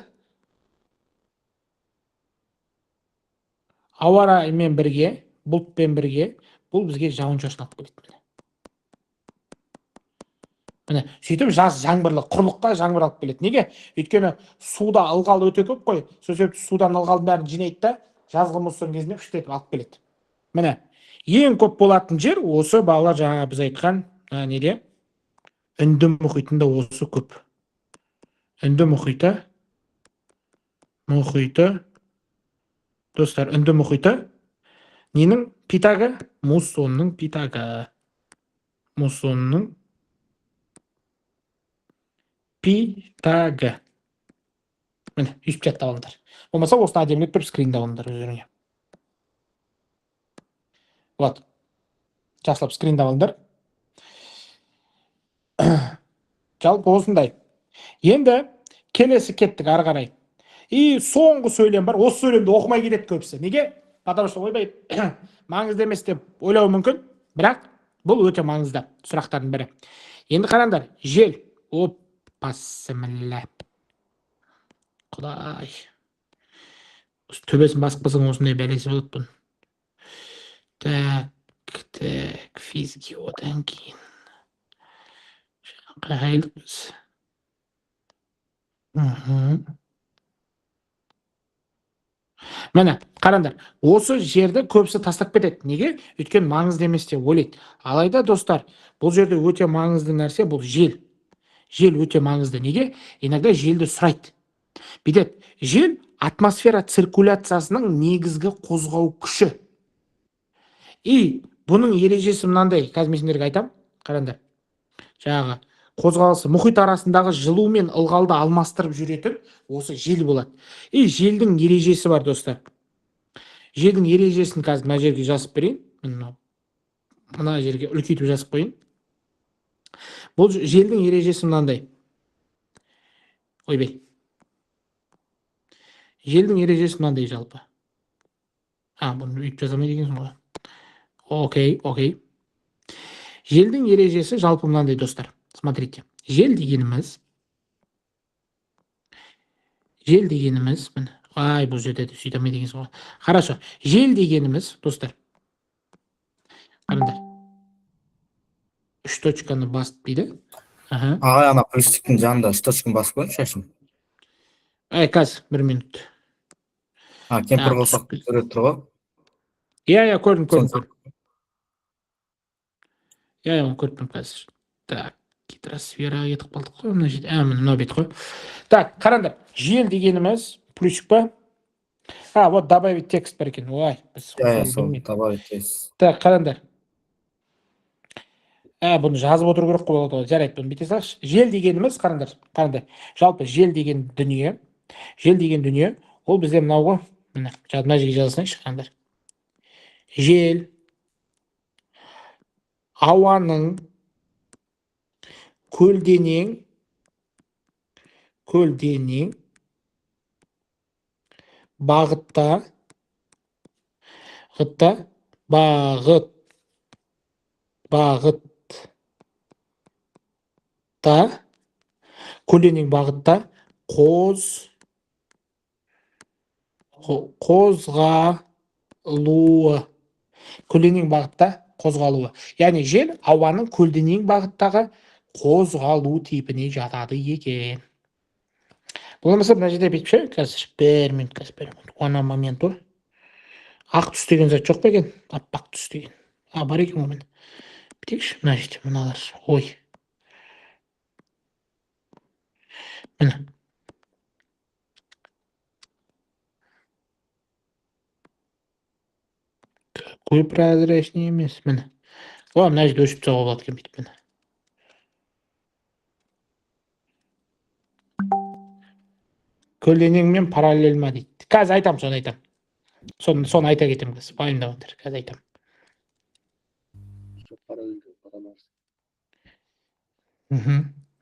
Speaker 1: Ауа райымен бірге, бұлтпен бірге, бұл бізге жауын-шашын алып келеді. Міне, сөйтіп жаз жаңбырлы, құрлыққа жаңбыр алып келеді. Неге? Өйткені суда ылғал өте көп қой. Сол себепті судан ылғалдың бәрін жинайды да, жазғы муссон кезінде күштетіп алып келеді. Міне, ең көп болатын жер осы балалар жаңа біз айтқан, неде? Үнді мұхитында осы көп. Үнді мұхиты, достар, үнді мұхиты ненің питагы? Муссонның питагы. Муссонның питагы. Міне, үйіп жаттап алыңдар. Болмаса осыны әдемілеп тұрып скринді алыңдар өздеріңе. Вот. Жақсылап скринді алыңдар. Жалпы осындай. Енді келесі кеттік ары қарай. И соңғы сөйлем бар. Осы сөйлемді оқымай кетеді көбісі. Неге? Потому что ойбай маңызды емес деп ойлауы мүмкін, бірақ бұл өте маңызды сұрақтардың бірі. Енді қараңдар, жел. Опасміллә. Құдай. Төбесін басып қалсаң осындай бәлесі болады бұның. Так, физики одан кейін. Қағайлықпыз. Міне, қараңдар, осы жерді көбісі тастап кетеді. Неге? Өйткені маңызды емес деп ойлайды. Алайда, достар, бұл жерде өте маңызды нәрсе бұл жел. Жел өте маңызды. Неге? Иногда желді сұрайды. Бүйтеді, жел атмосфера циркуляциясының негізгі қозғау күші. И бұның ережесі мынандай, қазір мен сендерге айтам, қараңдар. Жаңағы қозғалысы мұхит арасындағы жылу мен ылғалды алмастырып жүретін осы жел болады. И желдің ережесі бар, достар. Желдің ережесін қазір мына жерге жазып берейін. Мына жерге үлкейтіп жазып қойын. Бұл желдің ережесі мынандай. Ойбай. Желдің ережесі мынандай жалпы. Бұны үйіп жазамай дегенсің ғой. Окей. Желдің ережесі жалпы мынандай, достар. Смотрите. Жел дегеніміз, міне. Бұл жерде де сөйтамай дегенсің ғой. Хорошо. Жел дегеніміз, достар. Қараңдар. 3 точканы басып дейді.
Speaker 4: Ағай, ана плюстиктің жанында 3 точканы басып қойып шашын.
Speaker 1: Қазір 1 минут.
Speaker 4: Кемпір болсақ көріп тұр ғой.
Speaker 1: Иә, көрдім. Көрдім қазір. Так, гидросфераға кетіп қалдық қой, мына жерде. Мынау бет қой. Так, қараңдар. Жел дегеніміз плюсик па? Вот добавить текст бар екен. Ой, біз.
Speaker 4: Добавить текст.
Speaker 1: Так, қараңдар. Бұны жазып отыру керек қой болады ғой. Жарайды, бұны бүйте салшы. Жел дегеніміз, қараңдар. Жалпы жел деген дүние, ол бізде мынау ғой. Мына жерге жазсаңызшы, қараңдар. Жел ауаның көлденең бағытта көлденең бағытта қозғалуы. Яғни жел ауаның көлденең бағыттағы қозғалу типіне жатады екен. Болмаса мына жерде бүйтіп ше, қазір бір минут, ана моменту. Ақ түс деген зат жоқ па екен? Аппақ түс деген. Бар екен ол мен. Бітейікші, мына жерде мыналар. Ой. Міне. Какой прозрачный емес, міне. Мына жерде өшіп тастауға болады екен бүйтіп, міне. Көлденеңмен параллель ма дейді. Қазір айтам, соны айтам. Соны айта кетем қазір. Пайымдаңдар, қазір айтам.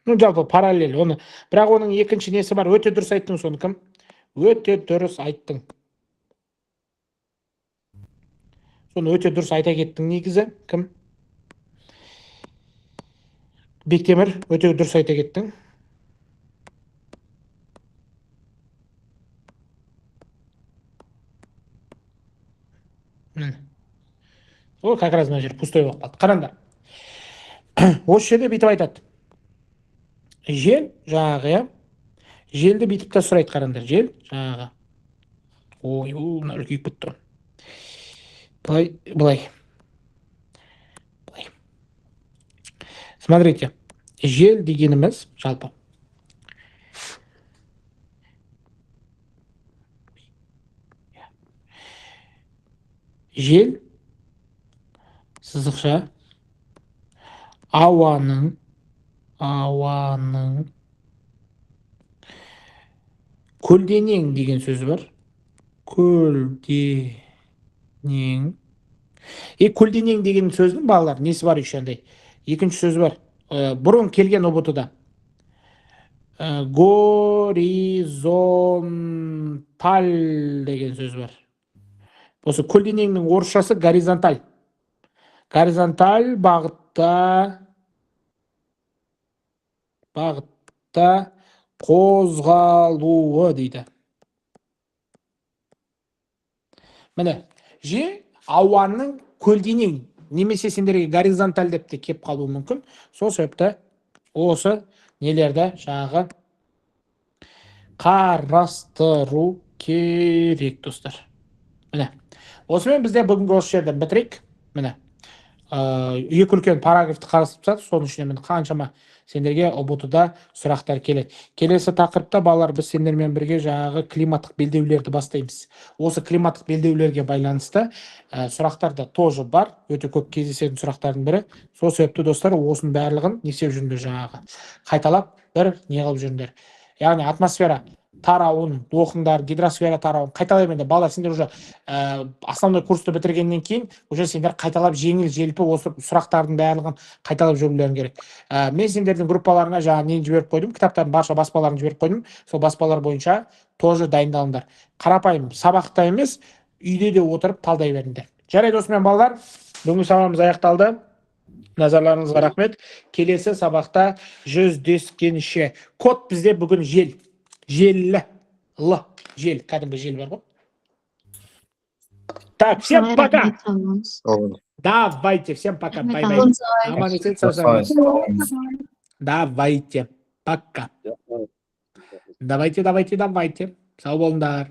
Speaker 1: Жалпы параллель, оны. Бірақ оның екінші несі бар. Өте дұрыс айттың, соны кім? Өте дұрыс айттың. Соны өте дұрыс айта кеттің негізі. Кім? Бектемір, өте дұрыс айта кеттің. Ол как раз мына жер пустой болып қалды. Қараңдар. Осы жерде бүйтіп айтады. Жел жаңағы, желді бүйтіп та сұрайды, қараңдар. Жел жаңағы. Ой, мына үлкейіп кетті. Былай. Смотрите. Жел дегеніміз жалпы. Жел сызықша ауаның көлденең деген сөзі бар. Көлденең деген сөздің балалар несі бар еще андай? Екінші сөзі бар. Бұрын келген ұбытыда. Горизонталь деген сөз бар. Осы көлденеңнің орысшасы горизонталь. Горизонталь бағытта қозғалуы дейді. Міне, ауаның көлденең, немесе сендерге горизонталь деп те кеп қалуы мүмкін. Сол себепті осы нелерді жаңағы қарастыру керек, достар. Міне, осымен бізде бүгінгі осы жерден бітірейік. Міне, екі үлкен параграфты қарастырып тастадық. Соның ішінен қаншама сендерге ұбытуда сұрақтар келеді. Келесі тақырыпта балалар біз сендермен бірге жаңағы климаттық белдеулерді бастаймыз. Осы климаттық белдеулерге байланысты сұрақтар да тоже бар. Өте көп кездесетін сұрақтардың бірі. Сол себепті достар, осының барлығын не істеп жүріңдер жаңағы қайталап бір не қылып жүріңдер. Яғни атмосфера тарауын оқыңдар, гидросфера тарауын қайталаймын. Балалар, сендер уже основной курсты бітіргеннен кейін уже сендер қайталап жеңіл-желпі осы сұрақтардың барлығын қайталап жүрулерің керек. Мен сендердің группаларына жаңа нені жіберіп қойдым, кітаптардың барша баспаларын жіберіп қойдым. Сол баспалар бойынша тоже дайындалыңдар. Қарапайым сабақта емес, үйде де отырып талдай беріңдер. Жарайды, осымен балалар, бүгінгі сабағымыз аяқталды. Назарларыңызға рахмет. Келесі сабақта жүздескенше. Код бізде бүгін жел. Желі. Жел. Кәдімгі жел бар ғой. Так, всем пока. Давайте, всем пока. Бай-бай. Давайте. Пока. Давайте. Сау болыңдар.